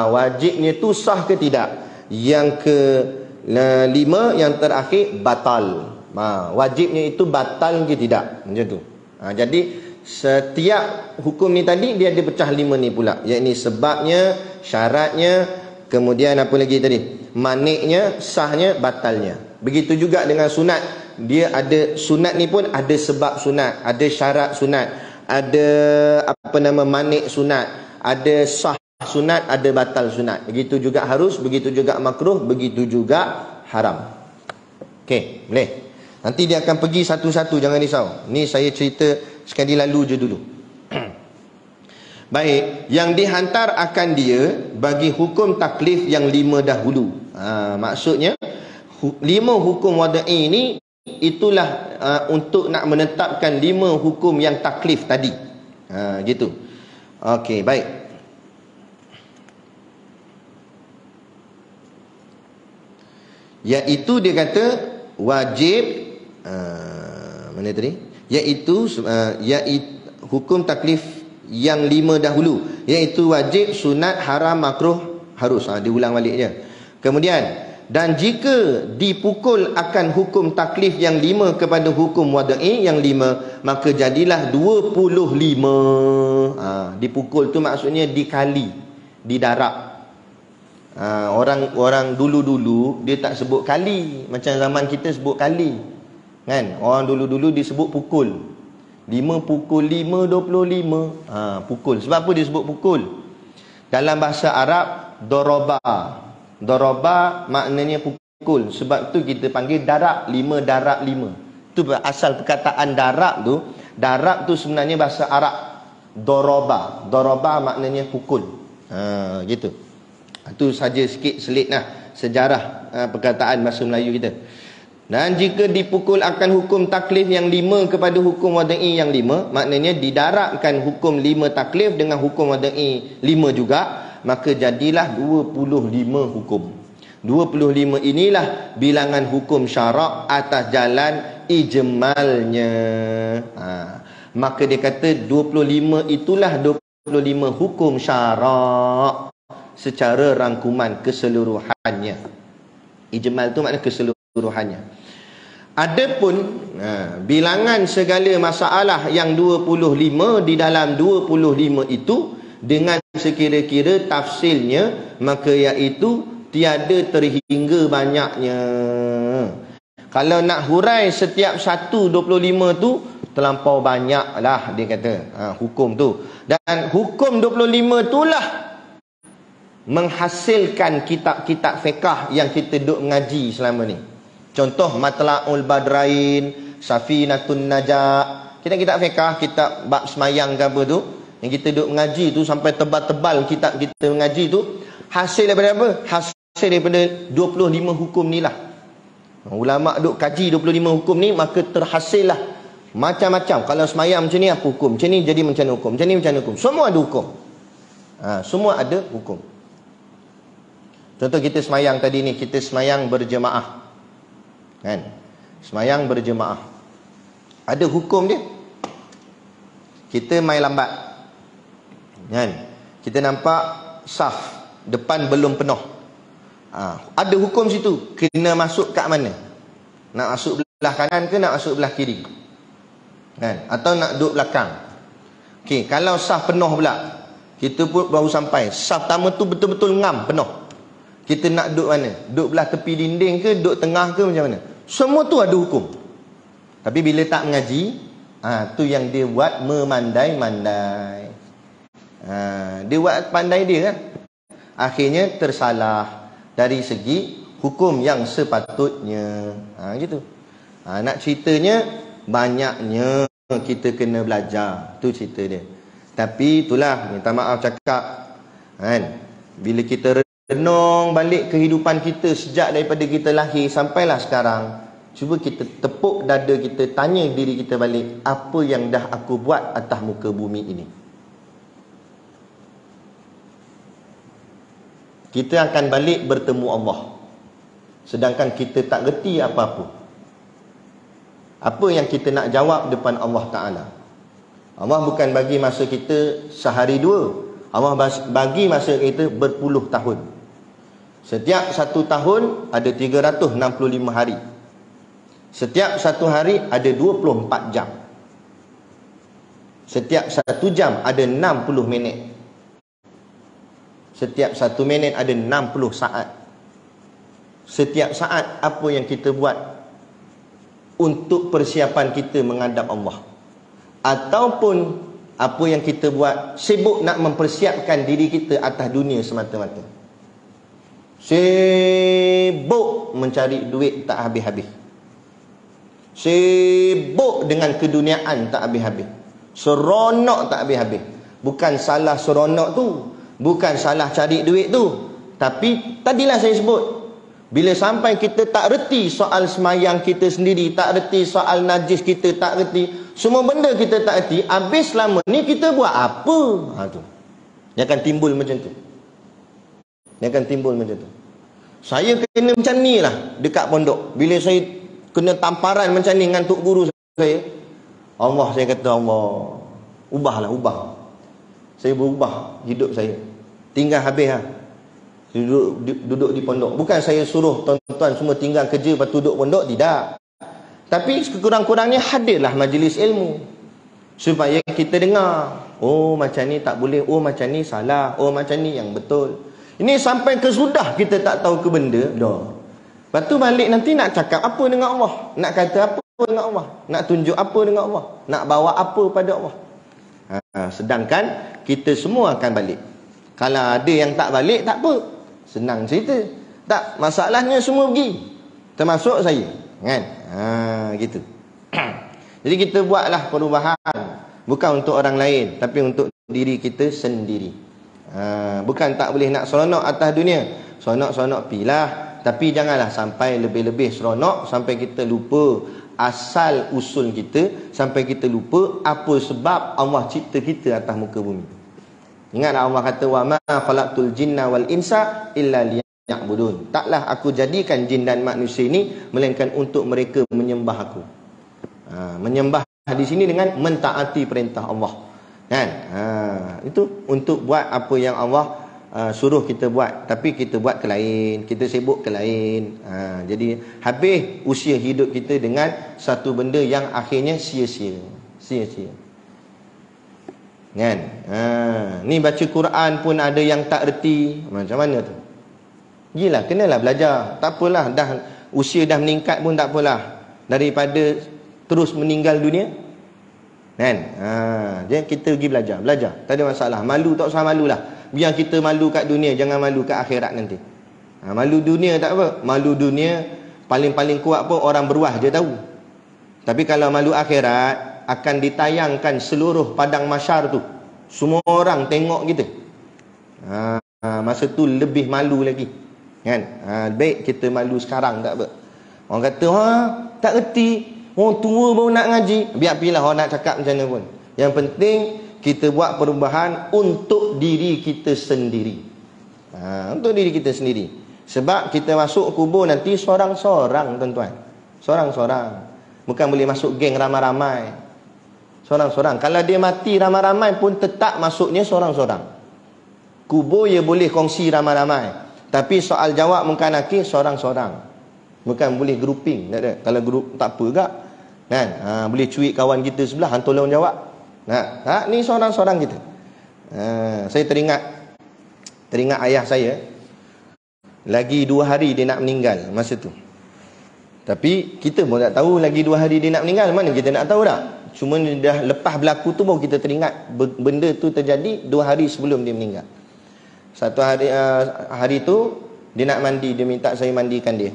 Wajibnya tu sah ke tidak? Yang ke-5, yang terakhir, batal. Wajibnya itu batal ke tidak? Macam tu. Jadi setiap hukum ni tadi dia ada pecah 5 ni pula, iaitu sebabnya, syaratnya, kemudian apa lagi tadi? Maniknya, sahnya, batalnya. Begitu juga dengan sunat. Dia ada sunat ni pun ada sebab sunat, ada syarat sunat, ada apa nama manik sunat, ada sah sunat, ada batal sunat. Begitu juga harus, begitu juga makruh, begitu juga haram. Okey, boleh. Nanti dia akan pergi satu-satu, jangan risau. Ni saya cerita sekali lalu je dulu. Baik, yang dihantar akan dia bagi hukum taklif yang 5 dahulu. Maksudnya 5 hukum wad'i ni itulah untuk nak menetapkan 5 hukum yang taklif tadi. Gitu. Okey, baik. Iaitu dia kata wajib mana tadi? Iaitu hukum taklif yang 5 dahulu, iaitu wajib, sunat, haram, makruh, harus. Diulang balik je. Kemudian, dan jika dipukul akan hukum taklif yang 5 kepada hukum wad'i yang 5, maka jadilah 25. Dipukul tu maksudnya dikali, didarab. Orang dulu-dulu dia tak sebut kali macam zaman kita sebut kali, kan? Orang dulu-dulu disebut pukul. 5 pukul 5 25. Pukul. Sebab apa dia sebut pukul? Dalam bahasa Arab doroba. Doroba maknanya pukul. Sebab tu kita panggil darab. 5 darab 5. Tu asal perkataan darab tu. Darab tu sebenarnya bahasa Arab. Doroba. Doroba maknanya pukul. Gitu. Itu saja sikit selitlah sejarah perkataan bahasa Melayu kita. Dan jika dipukul akan hukum taklif yang 5 kepada hukum wad'i yang 5, maknanya didarabkan hukum 5 taklif dengan hukum wad'i 5 juga, maka jadilah 25 hukum. 25 inilah bilangan hukum syarak atas jalan ijmalnya. Maka dia kata 25 itulah 25 hukum syarak secara rangkuman keseluruhannya. Ijmal tu makna keseluruhannya. Adapun bilangan segala masalah yang 25 di dalam 25 itu dengan sekira-kira tafsilnya, maka iaitu tiada terhingga banyaknya. Kalau nak hurai setiap 1/25 tu terlampau banyak lah, dia kata hukum tu. Dan hukum 25 itulah menghasilkan kitab-kitab fiqah yang kita duk mengaji selama ni. Contoh Matla'ul Badrain, Safinatun Najah. Kitab-kitab fiqah, kitab bab semayang ke apa tu, yang kita duk mengaji tu, sampai tebal-tebal kitab kita mengaji tu, hasil daripada apa? Hasil daripada 25 hukum ni lah. Ulama duk kaji 25 hukum ni, maka terhasil lah macam-macam. Kalau semayang macam ni apa hukum, macam ni jadi macam mana hukum, macam ni macam mana hukum. Semua ada hukum. Semua ada hukum. Contoh kita semayang tadi ni, kita semayang berjemaah, kan? Semayang berjemaah ada hukum dia. Kita main lambat, kan? Kita nampak saf depan belum penuh, ada hukum situ. Kena masuk kat mana? Nak masuk belah kanan ke nak masuk belah kiri, kan? Atau nak duduk belakang. Okey, kalau saf penuh pula, kita pun baru sampai saf pertama tu betul-betul ngam penuh, kita nak duduk mana? Duduk belah tepi dinding ke, duduk tengah ke, macam mana? Semua tu ada hukum. Tapi bila tak mengaji, tu yang dia buat memandai-mandai. Dia buat pandai dia kan, akhirnya tersalah dari segi hukum yang sepatutnya. Gitu. Nak ceritanya banyaknya kita kena belajar, tu cerita dia. Tapi itulah, minta maaf cakap, kan, bila kita renung balik kehidupan kita sejak daripada kita lahir sampailah sekarang, cuba kita tepuk dada kita, tanya diri kita balik, apa yang dah aku buat atas muka bumi ini. Kita akan balik bertemu Allah, sedangkan kita tak reti apa-apa. Apa yang kita nak jawab depan Allah Ta'ala? Allah bukan bagi masa kita sehari dua, Allah bagi masa kita berpuluh tahun. Setiap satu tahun ada 365 hari. Setiap satu hari ada 24 jam. Setiap satu jam ada 60 minit. Setiap satu minit ada 60 saat. Setiap saat apa yang kita buat untuk persiapan kita menghadap Allah, ataupun apa yang kita buat sibuk nak mempersiapkan diri kita atas dunia semata-mata. Sibuk mencari duit tak habis-habis, sibuk dengan keduniaan tak habis-habis, seronok tak habis-habis. Bukan salah seronok tu, bukan salah cari duit tu, tapi tadilah saya sebut, bila sampai kita tak reti soal semayang kita sendiri, tak reti soal najis kita, tak reti semua benda kita tak reti, habis selama ni kita buat apa? Tu dia akan timbul macam tu. Dia akan timbul macam tu. Saya kena macam ni lah dekat pondok. Bila saya kena tamparan macam ni dengan tok guru saya, Allah, saya kata Allah, ubahlah, ubah. Saya berubah hidup saya. Tinggal habis lah duduk di pondok. Bukan saya suruh tuan-tuan semua tinggal kerja lepas duduk pondok, tidak. Tapi sekurang-kurangnya hadirlah majlis ilmu, supaya kita dengar, oh macam ni tak boleh, oh macam ni salah, oh macam ni yang betul. Ini sampai ke sudah kita tak tahu ke benda dah. Lepas tu balik nanti nak cakap apa dengan Allah, nak kata apa dengan Allah, nak tunjuk apa dengan Allah, nak bawa apa pada Allah. Sedangkan kita semua akan balik. Kalau ada yang tak balik, tak apa, senang cerita. Tak, masalahnya semua pergi, termasuk saya, kan? Gitu. Jadi kita buatlah perubahan, bukan untuk orang lain, tapi untuk diri kita sendiri. Bukan tak boleh nak seronok atas dunia, seronok-seronok pilah, tapi janganlah sampai lebih-lebih seronok sampai kita lupa asal usul kita, sampai kita lupa apa sebab Allah cipta kita atas muka bumi. Ingatlah Allah kata, wa ma khalaqtul jinna wal insa illa liya'budun. Taklah aku jadikan jin dan manusia ini melainkan untuk mereka menyembah aku. Menyembah di sini dengan mentaati perintah Allah, kan? Itu untuk buat apa yang Allah suruh kita buat, tapi kita buat ke lain, kita sibuk ke lain. Jadi habis usia hidup kita dengan satu benda yang akhirnya sia-sia, kan? Ni baca Quran pun ada yang tak reti, macam mana tu? Gila, kenalah belajar. Tak apalah, dah usia dah meningkat pun tak apalah, daripada terus meninggal dunia, kan? Jadi kita pergi belajar, tak ada masalah. Malu tak usah malulah. Biar kita malu kat dunia, jangan malu kat akhirat nanti. Malu dunia tak apa. Malu dunia paling-paling kuat pun orang beruah je tahu. Tapi kalau malu akhirat, akan ditayangkan seluruh padang mahsyar tu. Semua orang tengok kita. Masa tu lebih malu lagi, kan? Baik kita malu sekarang tak apa. Orang kata tak reti, orang tua baru nak ngaji. Biar pilah orang nak cakap macam mana pun. Yang penting kita buat perubahan untuk diri kita sendiri. Untuk diri kita sendiri. Sebab kita masuk kubur nanti seorang-seorang, tuan-tuan. Seorang-seorang. Bukan boleh masuk geng ramai-ramai. Seorang-seorang. Kalau dia mati ramai-ramai pun tetap masuknya seorang-seorang. Kubur ya boleh kongsi ramai-ramai, tapi soal jawab muka nakir seorang-seorang. Bukan boleh grouping, tak ada. Kalau grup tak apa gak, kan? Boleh cuik kawan kita sebelah, hang tolong jawab. Ni seorang-seorang kita. Saya teringat ayah saya. Lagi 2 hari dia nak meninggal masa tu. Tapi kita pun tak tahu lagi 2 hari dia nak meninggal. Mana kita nak tahu dah. Cuma dah lepas berlaku tu baru kita teringat benda tu terjadi 2 hari sebelum dia meninggal. Satu hari tu dia nak mandi, dia minta saya mandikan dia.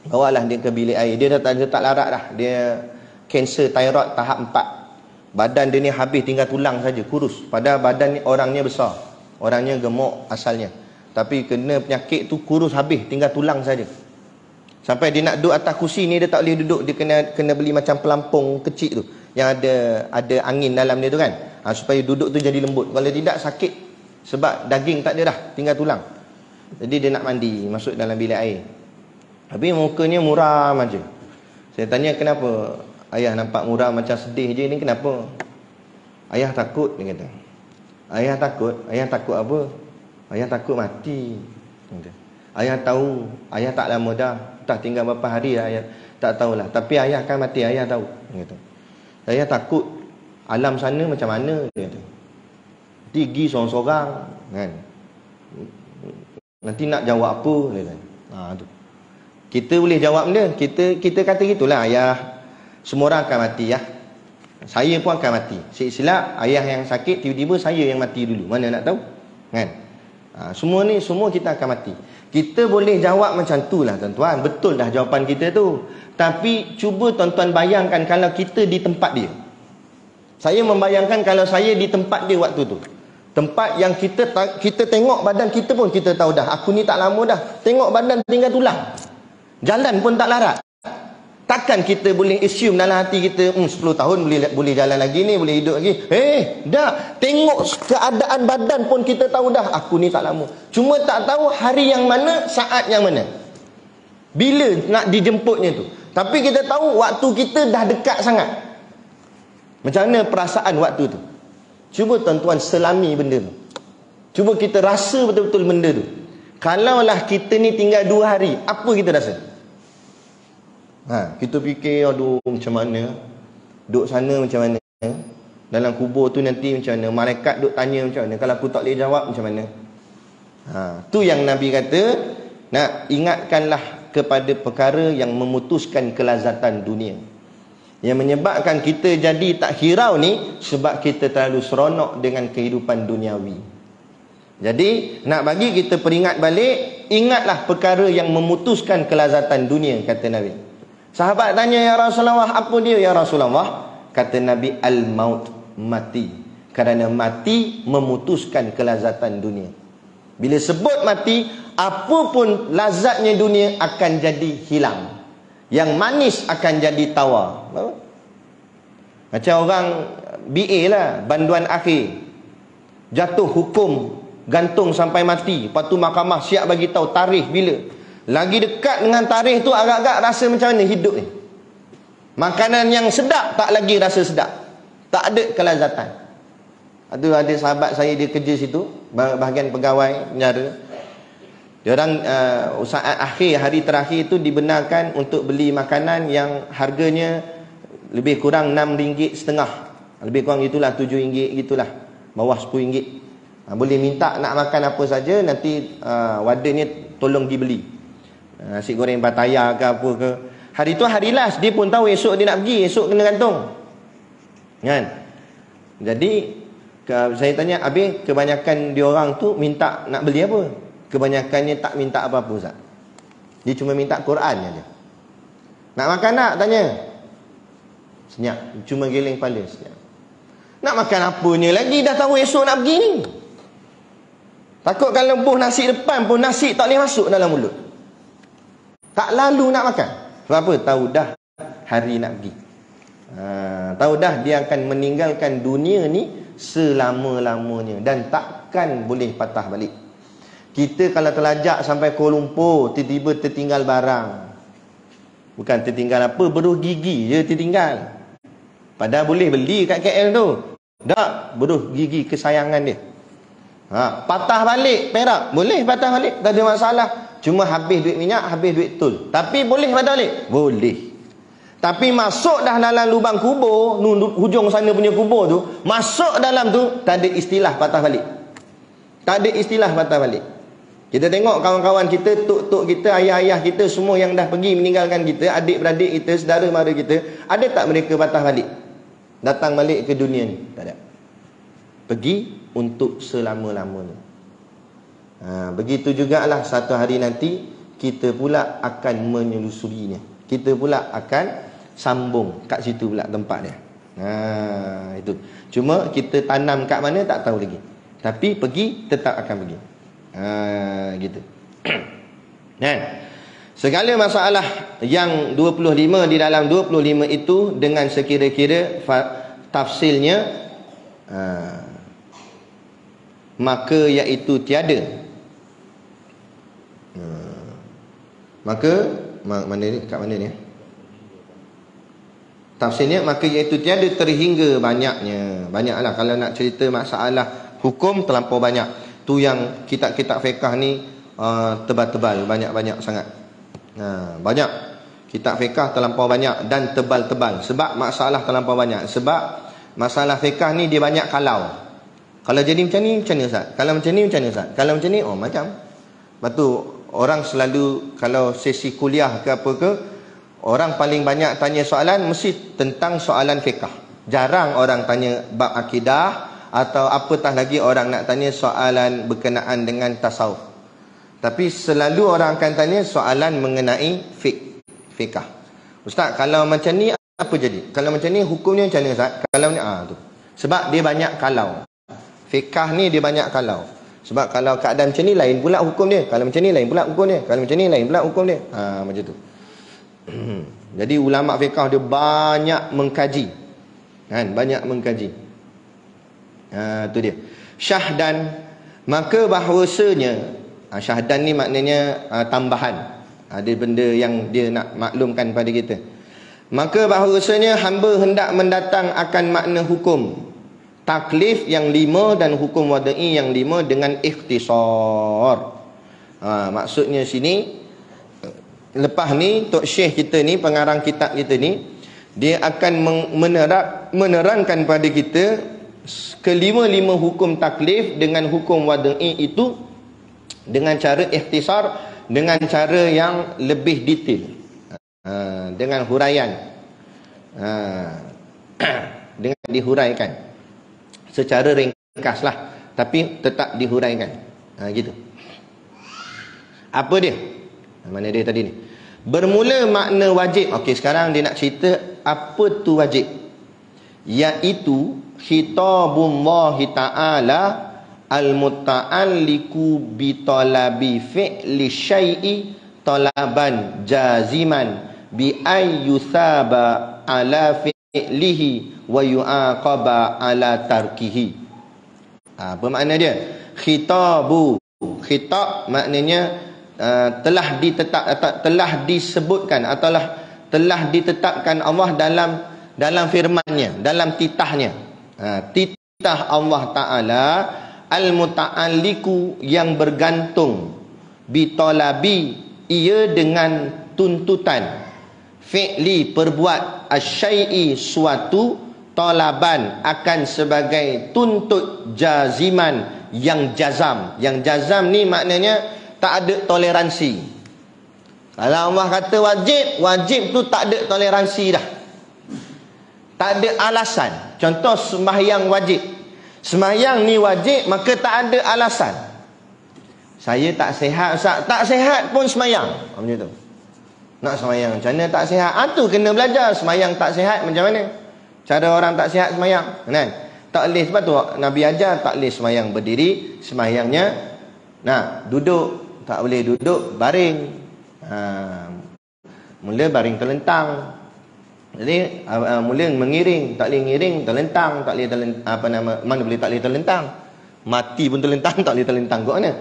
Bawalah dia ke bilik air. Dia tak larat dah. Dia kanser thyroid tahap 4. Badan dia ni habis tinggal tulang saja, kurus. Padahal badan ni orangnya besar. Orangnya gemuk asalnya. Tapi kena penyakit tu kurus habis, tinggal tulang saja. Sampai dia nak duduk atas kursi ni dia tak boleh duduk, dia kena beli macam pelampung kecil tu yang ada angin dalam dia tu kan. Supaya duduk tu jadi lembut. Kalau tidak sakit. Sebab daging tak ada dah, tinggal tulang. Jadi dia nak mandi, masuk dalam bilik air. Tapi mukanya muram aja. Saya tanya kenapa? Ayah nampak muram macam sedih je ni, kenapa? Ayah takut, dia kata. Ayah takut? Ayah takut apa? Ayah takut mati. Ayah tahu, ayah tak lama dah. Tak tinggal berapa hari dah, ayah tak tahulah. Tapi ayah akan mati, ayah tahu. Dia kata. Saya takut alam sana macam mana, dia kata. Nanti pergi seorang-seorang, kan? Nanti nak jawab apa, dia kata. Tu. Kita boleh jawab dia. Kita kata gitulah, ayah. Semua orang akan mati ya. Saya pun akan mati. Silap ayah yang sakit, tiba-tiba saya yang mati dulu. Mana nak tahu? Kan? Semua kita akan mati. Kita boleh jawab macam tu lah tuan-tuan. Betul dah jawapan kita tu. Tapi cuba tuan-tuan bayangkan kalau kita di tempat dia. Saya membayangkan kalau saya di tempat dia waktu tu. Tempat yang kita tengok badan kita pun kita tahu dah. Aku ni tak lama dah. Tengok badan tinggal tulang. Jalan pun tak larat. Takkan kita boleh assume dalam hati kita 10 tahun boleh jalan lagi ni, boleh hidup lagi. Dah. Tengok keadaan badan pun kita tahu dah. Aku ni tak lama. Cuma tak tahu hari yang mana, saat yang mana. Bila nak dijemputnya tu. Tapi kita tahu waktu kita dah dekat sangat. Macam mana perasaan waktu tu? Cuba tuan-tuan selami benda tu. Cuba kita rasa betul-betul benda tu. Kalaulah kita ni tinggal 2 hari, apa kita rasa? Kita fikir, aduh macam mana, duduk sana macam mana, dalam kubur tu nanti macam mana, malaikat duduk tanya macam mana, kalau aku tak boleh jawab macam mana. Tu yang Nabi kata, nak ingatkanlah kepada perkara yang memutuskan kelazatan dunia. Yang menyebabkan kita jadi tak hirau ni sebab kita terlalu seronok dengan kehidupan duniawi. Jadi nak bagi kita peringat balik, ingatlah perkara yang memutuskan kelazatan dunia, kata Nabi. Sahabat tanya, ya Rasulullah, apa dia ya Rasulullah? Kata Nabi, al-maut, mati. Kerana mati memutuskan kelazatan dunia. Bila sebut mati, apapun lazatnya dunia akan jadi hilang. Yang manis akan jadi tawar. Macam orang BA lah, banduan akhir. Jatuh hukum gantung sampai mati. Lepas tu mahkamah siap bagi tahu tarikh bila. Lagi dekat dengan tarikh tu agak-agak rasa macam mana hidup ni. Makanan yang sedap tak lagi rasa sedap. Tak ada kelazatan. Ada sahabat saya, dia kerja situ, bahagian pegawai penjara. Dia orang saat akhir, hari terakhir tu dibenarkan untuk beli makanan yang harganya lebih kurang RM6.5. Lebih kurang gitulah, RM7 gitulah. Bawah RM10. Boleh minta nak makan apa saja, nanti wardennya tolong dibeli. Nasi goreng Pattaya ke apa ke. Hari tu hari last, dia pun tahu esok dia nak pergi, esok kena gantung. Kan? Jadi saya tanya, habis kebanyakan diorang tu minta nak beli apa? Kebanyakannya tak minta apa-apa Ustaz. Dia cuma minta Quran aja. Nak makan tak? Tanya. Senyap, cuma geleng kepala senyap. Nak makan apanya lagi, dah tahu esok nak pergi ni. Takut kalau buh nasi depan pun nasi tak boleh masuk dalam mulut. Tak lalu nak makan. Sebab apa? Tahu dah hari nak pergi. Tahu dah dia akan meninggalkan dunia ni selama-lamanya dan takkan boleh patah balik. Kita kalau terlajak sampai Kuala Lumpur, tiba-tiba tertinggal barang. Bukan tertinggal apa, beruh gigi je tertinggal. Padahal boleh beli kat KL tu. Tak, beruh gigi kesayangan dia. Patah balik Perak, boleh patah balik, tak ada masalah. Cuma habis duit minyak, habis duit tol. Tapi boleh patah balik? Boleh. Tapi masuk dah dalam lubang kubur, hujung sana punya kubur tu, masuk dalam tu, tak ada istilah patah balik. Tak ada istilah patah balik. Kita tengok kawan-kawan kita, tok-tok kita, ayah-ayah kita, semua yang dah pergi meninggalkan kita, adik-beradik kita, saudara mara kita, ada tak mereka patah balik? Datang balik ke dunia ni? Tak ada. Pergi untuk selama-lamanya. Begitu jugalah satu hari nanti kita pula akan menyelusurinya. Kita pula akan sambung kat situ pula tempat dia. Itu. Cuma kita tanam kat mana tak tahu lagi. Tapi pergi tetap akan pergi. Gitu. Kan? Segala masalah yang 25 di dalam 25 itu dengan sekira-kira tafsilnya maka iaitu tiada. Maka mana ni, kat mana ni? Tafsirnya maka iaitu tiada terhingga banyaknya. Banyaklah kalau nak cerita masalah hukum terlampau banyak. Tu yang kitab-kitab fiqh ni tebal-tebal, banyak-banyak sangat. Banyak kitab fiqh terlampau banyak dan tebal-tebal. Sebab masalah terlampau banyak. Sebab masalah fiqh ni dia banyak kalau. Kalau jadi macam ni, macam ni Ustaz? Kalau macam ni, macam ni Ustaz? Kalau macam ni, oh macam. Lepas tu orang selalu kalau sesi kuliah ke apa ke, orang paling banyak tanya soalan mesti tentang soalan fiqh. Jarang orang tanya bab akidah atau apatah lagi orang nak tanya soalan berkenaan dengan tasawuf. Tapi selalu orang akan tanya soalan mengenai fiqh. Ustaz, kalau macam ni apa jadi? Kalau macam ni hukumnya macam ni Ustaz? Kalau ni tu. Sebab dia banyak kalau. Fiqh ni dia banyak kalau. Sebab kalau keadaan macam ni lain pula hukum dia. Kalau macam ni lain pula hukum dia. Kalau macam ni lain pula hukum dia. Macam tu. Jadi ulama fiqh dia banyak mengkaji. Kan? Banyak mengkaji. Tu dia. Syahdan, maka bahawasanya syahdan ni maknanya tambahan. Ada benda yang dia nak maklumkan pada kita. Maka bahawasanya hamba hendak mendatang akan makna hukum taklif yang 5 dan hukum wada'i yang 5 dengan ikhtisar. Maksudnya sini, lepas ni Tok Syekh kita ni, pengarang kitab kita ni, dia akan menerangkan pada kita kelima-lima hukum taklif dengan hukum wada'i itu dengan cara ikhtisar, dengan cara yang lebih detail, dengan huraian, dengan dihuraikan secara ringkas lah, tapi tetap dihuraikan. Gitu. Apa dia? Mana dia tadi ni? Bermula makna wajib. Okey, sekarang dia nak cerita apa tu wajib. Iaitu khitabullahi ta'ala al-muta'alliku bi talabi fi'li syai'i talaban jaziman bi ayyuthaba ala fi'lihi wa yu'aqaba ala tarkihi. Apa makna dia? Khitabu. Khitab maknanya telah disebutkan atau telah ditetapkan Allah dalam firman-Nya, dalam titahnya. Titah Allah Ta'ala al-muta'alliku yang bergantung bitolabi, ia dengan tuntutan, fi'li perbuat, asyai'i suatu, tolaban akan sebagai tuntut, jaziman yang jazam. Yang jazam ni maknanya tak ada toleransi. Kalau Allah kata wajib, wajib tu tak ada toleransi dah. Tak ada alasan. Contoh sembahyang wajib. Sembahyang ni wajib, maka tak ada alasan. Saya tak sihat, Ustaz. Tak sihat pun sembahyang. Macam tu. Nak sembahyang macam mana tak sihat? Tu kena belajar. Sembahyang tak sihat macam mana? Cara orang tak sihat sembahyang. Kan? Tak boleh, sebab tu Nabi ajar tak boleh sembahyang berdiri. Sembahyangnya duduk. Tak boleh duduk, baring. Mula baring terlentang. Jadi mula mengiring, tak boleh ngiring, terlentang, tak boleh mana boleh tak boleh terlentang. Mati pun terlentang, tak boleh terlentang kat mana.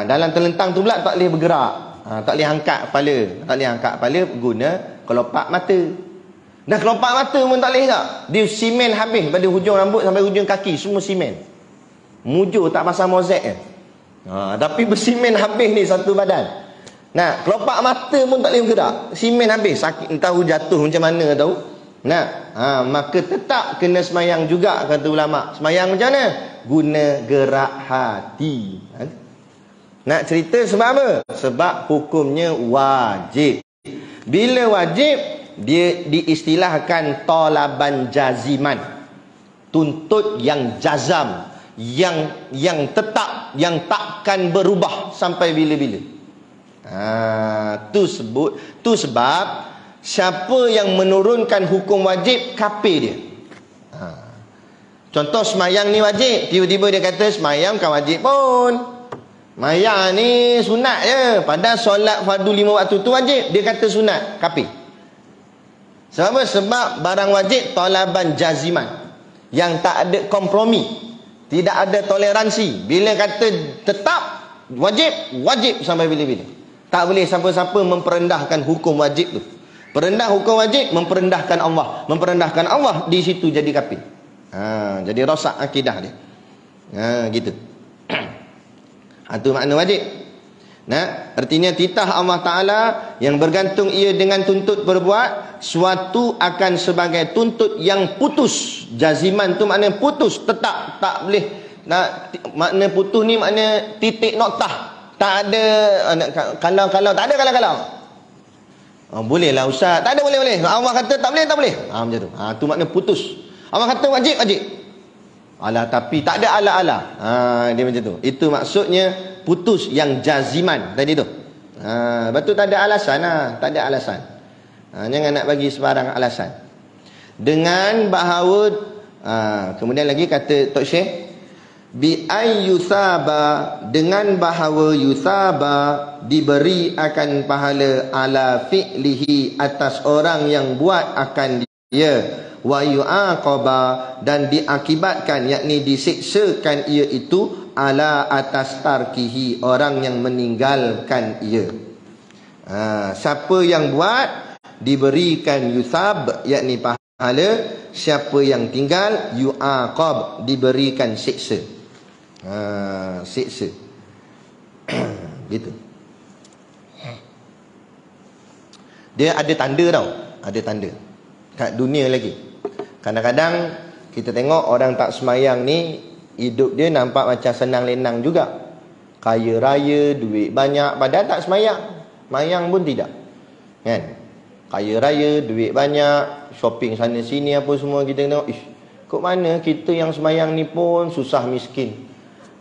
Dalam terlentang tu pula tak boleh bergerak. Tak boleh angkat kepala. Tak boleh angkat kepala guna kelopak mata. Dan kelopak mata pun tak boleh tak. Dia simen habis pada hujung rambut sampai hujung kaki, semua simen. Mujur tak pasang mozaik je. Tapi bersimen habis ni satu badan. Kelopak mata pun tak boleh bergerak. Simen habis, sakit, tahu jatuh macam mana tahu. Maka tetap kena semayang juga, kata ulama. Semayang macam mana? Guna gerak hati. Nak cerita sebab apa? Sebab hukumnya wajib. Bila wajib, dia diistilahkan talaban jaziman. Tuntut yang jazam, yang tetap, yang takkan berubah sampai bila-bila. Tu sebab siapa yang menurunkan hukum wajib, kafir dia. Contoh semayang ni wajib, tiba-tiba dia kata semayang bukan wajib pun, semayang ni sunat je, padahal solat fardu 5 waktu tu wajib, dia kata sunat, kafir. Sebab apa? Sebab barang wajib talaban jaziman, yang tak ada kompromi, tidak ada toleransi. Bila kata tetap wajib, wajib sampai bila-bila. Tak boleh siapa-siapa memperendahkan hukum wajib tu. Perendah hukum wajib, memperendahkan Allah. Memperendahkan Allah, di situ jadi kafir. Jadi rosak akidah dia. Gitu. Itu makna wajib. Artinya titah Allah Ta'ala yang bergantung ia dengan tuntut berbuat, suatu akan sebagai tuntut yang putus. Jaziman tu makna putus, tetap, tak boleh. Makna putus ni makna titik noktah. Tak ada kalau tak ada kalau. Boleh lah Ustaz. Tak ada boleh. Allah kata tak boleh, tak boleh. Macam tu. Tu makna putus. Allah kata wajib. Alah, tapi tak ada ala-ala. Dia macam tu. Itu maksudnya putus yang jaziman tadi tu. Lepas tu tak ada alasan lah. Tak ada alasan. Jangan nak bagi sebarang alasan. Dengan bahawa kemudian lagi kata Tok Syekh, bi ayyusaba, dengan bahawa yusaba diberi akan pahala ala fi'lihi, atas orang yang buat akan dia, wa yu'aqaba, dan diakibatkan, yakni disiksakan ia itu, ala atas tarkihi, orang yang meninggalkan ia. Siapa yang buat diberikan yusab, yakni pahala. Siapa yang tinggal yu'aqab, diberikan siksa. Siksa. Gitu. Dia ada tanda tau. Ada tanda kat dunia lagi. Kadang-kadang kita tengok orang tak semayang ni, hidup dia nampak macam senang lenang juga. Kaya raya, duit banyak, padahal tak semayang. Semayang pun tidak. Kan? Kaya raya, duit banyak, shopping sana sini apa semua, kita tengok, kok mana kita yang semayang ni pun susah miskin.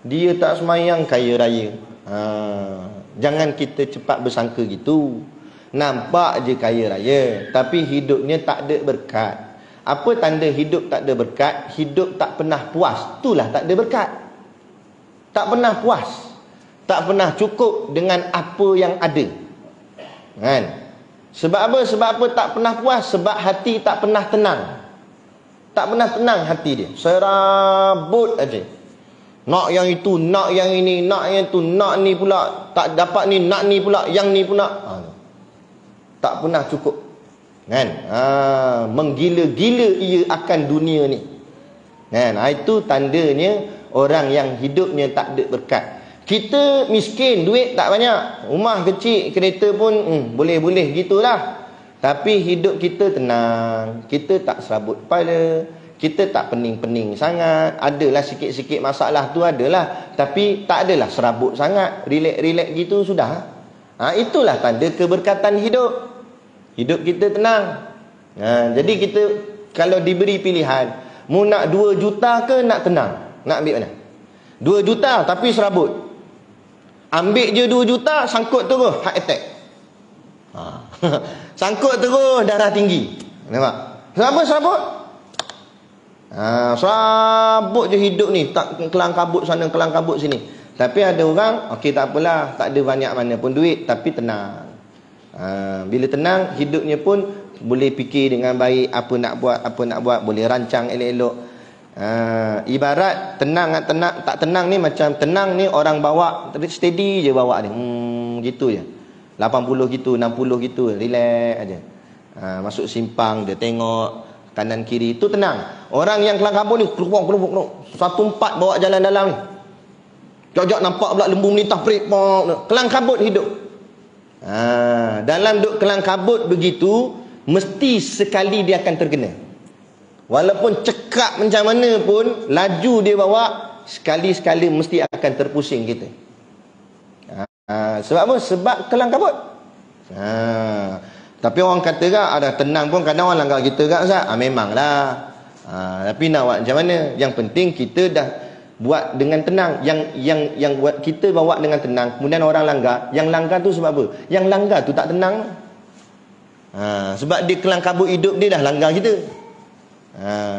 Dia tak semayang kaya raya. Jangan kita cepat bersangka gitu. Nampak je kaya raya, tapi hidupnya tak ada berkat. Apa tanda hidup tak ada berkat? Hidup tak pernah puas. Itulah tak ada berkat. Tak pernah puas, tak pernah cukup dengan apa yang ada. Kan? Sebab apa? Sebab apa tak pernah puas? Sebab hati tak pernah tenang. Tak pernah tenang hati dia. Serabut aja. Nak yang itu, nak yang ini, nak yang itu, nak ni pula, tak dapat ni, nak ni pula, yang ni pula. Tak pernah cukup. Kan? Menggila-gila ia akan dunia ni. Kan? Itu tandanya orang yang hidupnya tak ada berkat. Kita miskin, duit tak banyak, rumah kecil, kereta pun boleh-boleh gitulah. Tapi hidup kita tenang, kita tak serabut kepala, kita tak pening-pening sangat. Adalah sikit-sikit masalah tu adalah, tapi tak adalah serabut sangat, relax-relax gitu sudah. Itulah tanda keberkatan hidup. Hidup kita tenang. Jadi kita kalau diberi pilihan, mu nak 2 juta ke nak tenang? Nak ambil mana? 2 juta tapi serabut. Ambil je 2 juta, sangkut terus heart attack. Sangkut terus darah tinggi. Nampak? Kenapa serabut? Serabut je hidup ni, tak kelang kabut sana, kelang kabut sini. Tapi ada orang, okey tak apalah, tak ada banyak mana pun duit, tapi tenang. Bila tenang, hidupnya pun boleh fikir dengan baik, apa nak buat, boleh rancang elok-elok. Ibarat tenang tak tenang ni, macam tenang ni orang bawa steady je bawa ni. Gitu je. 80 gitu, 60 gitu, relax aja. Masuk simpang dia tengok kanan kiri, itu tenang. Orang yang kelang kabut ni keluar 1/4 bawa jalan dalam ni. Jok-jok nampak pula lembu melintah perik, kelang kabut hidup. Dalam duk kelang kabut begitu, mesti sekali dia akan terkena. Walaupun cekak macam mana pun, laju dia bawa, sekali-sekali mesti akan terpusing kita. Sebab apa? Sebab kelang kabut. Tapi orang kata kan, ada tenang pun kadang orang langgar kita kan, Ustaz? Memanglah. Tapi nak buat macam mana? Yang penting kita dah buat dengan tenang. Yang buat kita bawa dengan tenang, kemudian orang langgar. Yang langgar tu sebab apa? Yang langgar tu tak tenang. Sebab dia kelang kabut hidup dia dah langgar kita.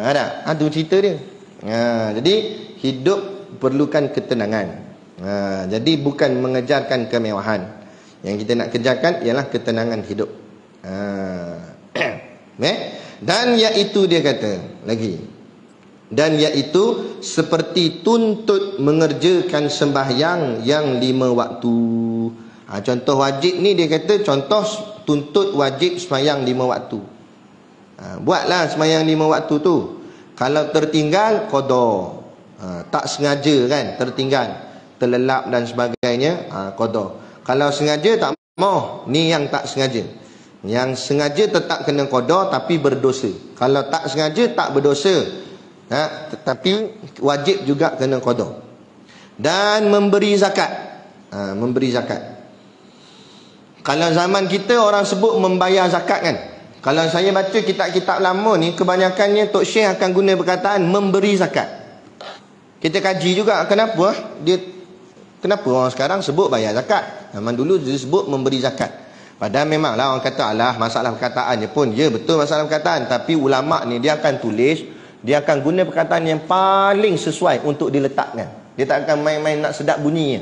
Ada? Tu cerita dia. Jadi hidup perlukan ketenangan. Jadi bukan mengejarkan kemewahan. Yang kita nak kejarkan ialah ketenangan hidup. Dan iaitu dia kata lagi, dan iaitu seperti tuntut mengerjakan sembahyang yang 5 waktu. Contoh wajib ni dia kata, contoh tuntut wajib sembahyang 5 waktu. Buatlah sembahyang 5 waktu tu. Kalau tertinggal, qada. Tak sengaja kan, tertinggal, terlelap dan sebagainya, qada. Kalau sengaja tak mau, ni yang tak sengaja. Yang sengaja tetap kena qada tapi berdosa. Kalau tak sengaja tak berdosa, tetapi wajib juga kena qada. Dan memberi zakat. Memberi zakat. Kalau zaman kita orang sebut membayar zakat kan. Kalau saya baca kitab-kitab lama ni, kebanyakannya Tok Syekh akan guna perkataan memberi zakat. Kita kaji juga kenapa orang sekarang sebut bayar zakat. Zaman dulu dia sebut memberi zakat. Padahal memanglah orang kata, alah masalah perkataannya pun, ya betul masalah perkataan, tapi ulama ni dia akan tulis, dia akan guna perkataan yang paling sesuai untuk diletakkan. Dia tak akan main-main nak sedap bunyinya.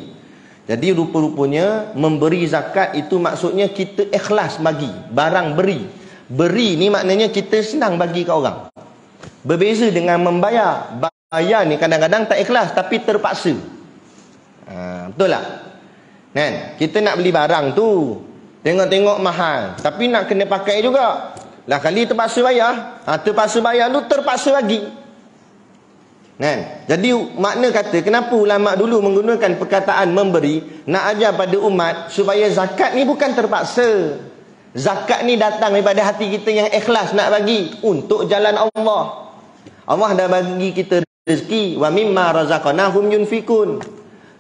Jadi rupa-rupanya memberi zakat itu maksudnya kita ikhlas bagi barang beri. Beri ni maknanya kita senang bagi ke orang. Berbeza dengan membayar. Bayar ni kadang-kadang tak ikhlas tapi terpaksa. Betul tak? Kan? Kita nak beli barang tu, tengok-tengok mahal, tapi nak kena pakai juga. Lah kali terpaksa bayar. Terpaksa bayar tu terpaksa bagi. Kan? Jadi makna kata kenapa ulama dulu menggunakan perkataan memberi, nak ajar pada umat supaya zakat ni bukan terpaksa. Zakat ni datang daripada hati kita yang ikhlas nak bagi untuk jalan Allah. Allah dah bagi kita rezeki, wa mimma razaqnahum yunfikun.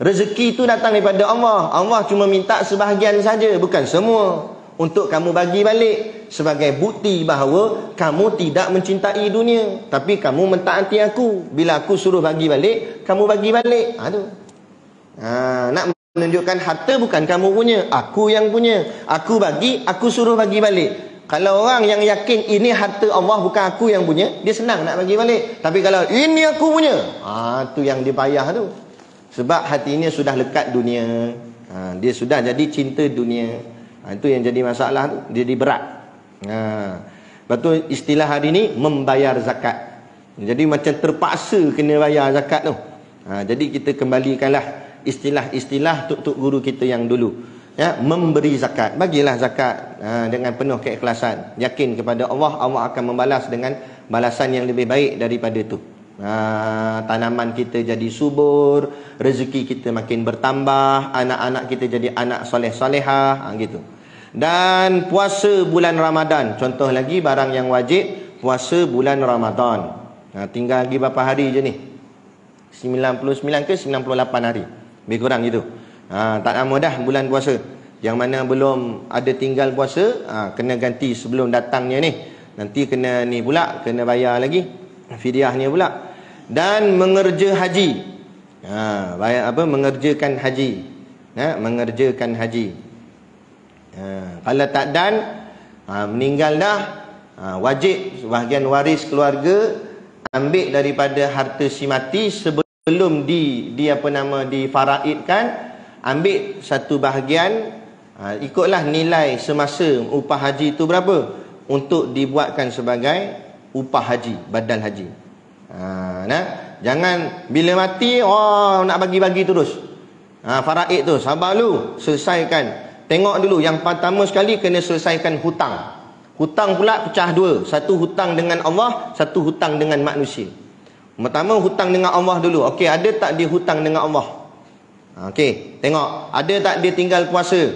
Rezeki itu datang daripada Allah. Allah cuma minta sebahagian saja, bukan semua. Untuk kamu bagi balik sebagai bukti bahawa kamu tidak mencintai dunia, tapi kamu mentaati aku. Bila aku suruh bagi balik, kamu bagi balik. Nak menunjukkan harta bukan kamu punya, aku yang punya. Aku bagi, aku suruh bagi balik. Kalau orang yang yakin ini harta Allah bukan aku yang punya, dia senang nak bagi balik. Tapi kalau ini aku punya, tu yang dia payah tu. Sebab hatinya sudah lekat dunia. Dia sudah jadi cinta dunia. Itu yang jadi masalah tu, jadi berat. Lepas tu istilah hari ni membayar zakat. Jadi macam terpaksa kena bayar zakat tu. Jadi kita kembalikanlah istilah-istilah tuk-tuk guru kita yang dulu. Memberi zakat. Bagilah zakat dengan penuh keikhlasan. Yakin kepada Allah, Allah akan membalas dengan balasan yang lebih baik daripada itu. Tanaman kita jadi subur, rezeki kita makin bertambah, anak-anak kita jadi anak soleh-solehah, gitu. Dan puasa bulan Ramadan, contoh lagi barang yang wajib, puasa bulan Ramadan. Tinggal lagi berapa hari je ni? 99 ke 98 hari, lebih kurang gitu. Tak lama dah bulan puasa. Yang mana belum ada tinggal puasa, kena ganti sebelum datangnya ni. Nanti kena ni pula, kena bayar lagi fidyahnya pula. Dan mengerja haji. Bayar apa? Mengerjakan haji. Mengerjakan haji. Kalau tak dan meninggal dah, wajib bahagian waris keluarga ambil daripada harta si mati sebelum difaraidkan, ambil satu bahagian, ikutlah nilai semasa upah haji itu berapa, untuk dibuatkan sebagai upah haji, badal haji. Jangan bila mati nak bagi-bagi terus. Faraid tu sabar dulu, selesaikan. Tengok dulu, yang pertama sekali kena selesaikan hutang. Hutang pula pecah dua. Satu hutang dengan Allah, satu hutang dengan manusia. Pertama hutang dengan Allah dulu. Okey, ada tak dia hutang dengan Allah? Okey, tengok. Ada tak dia tinggal puasa?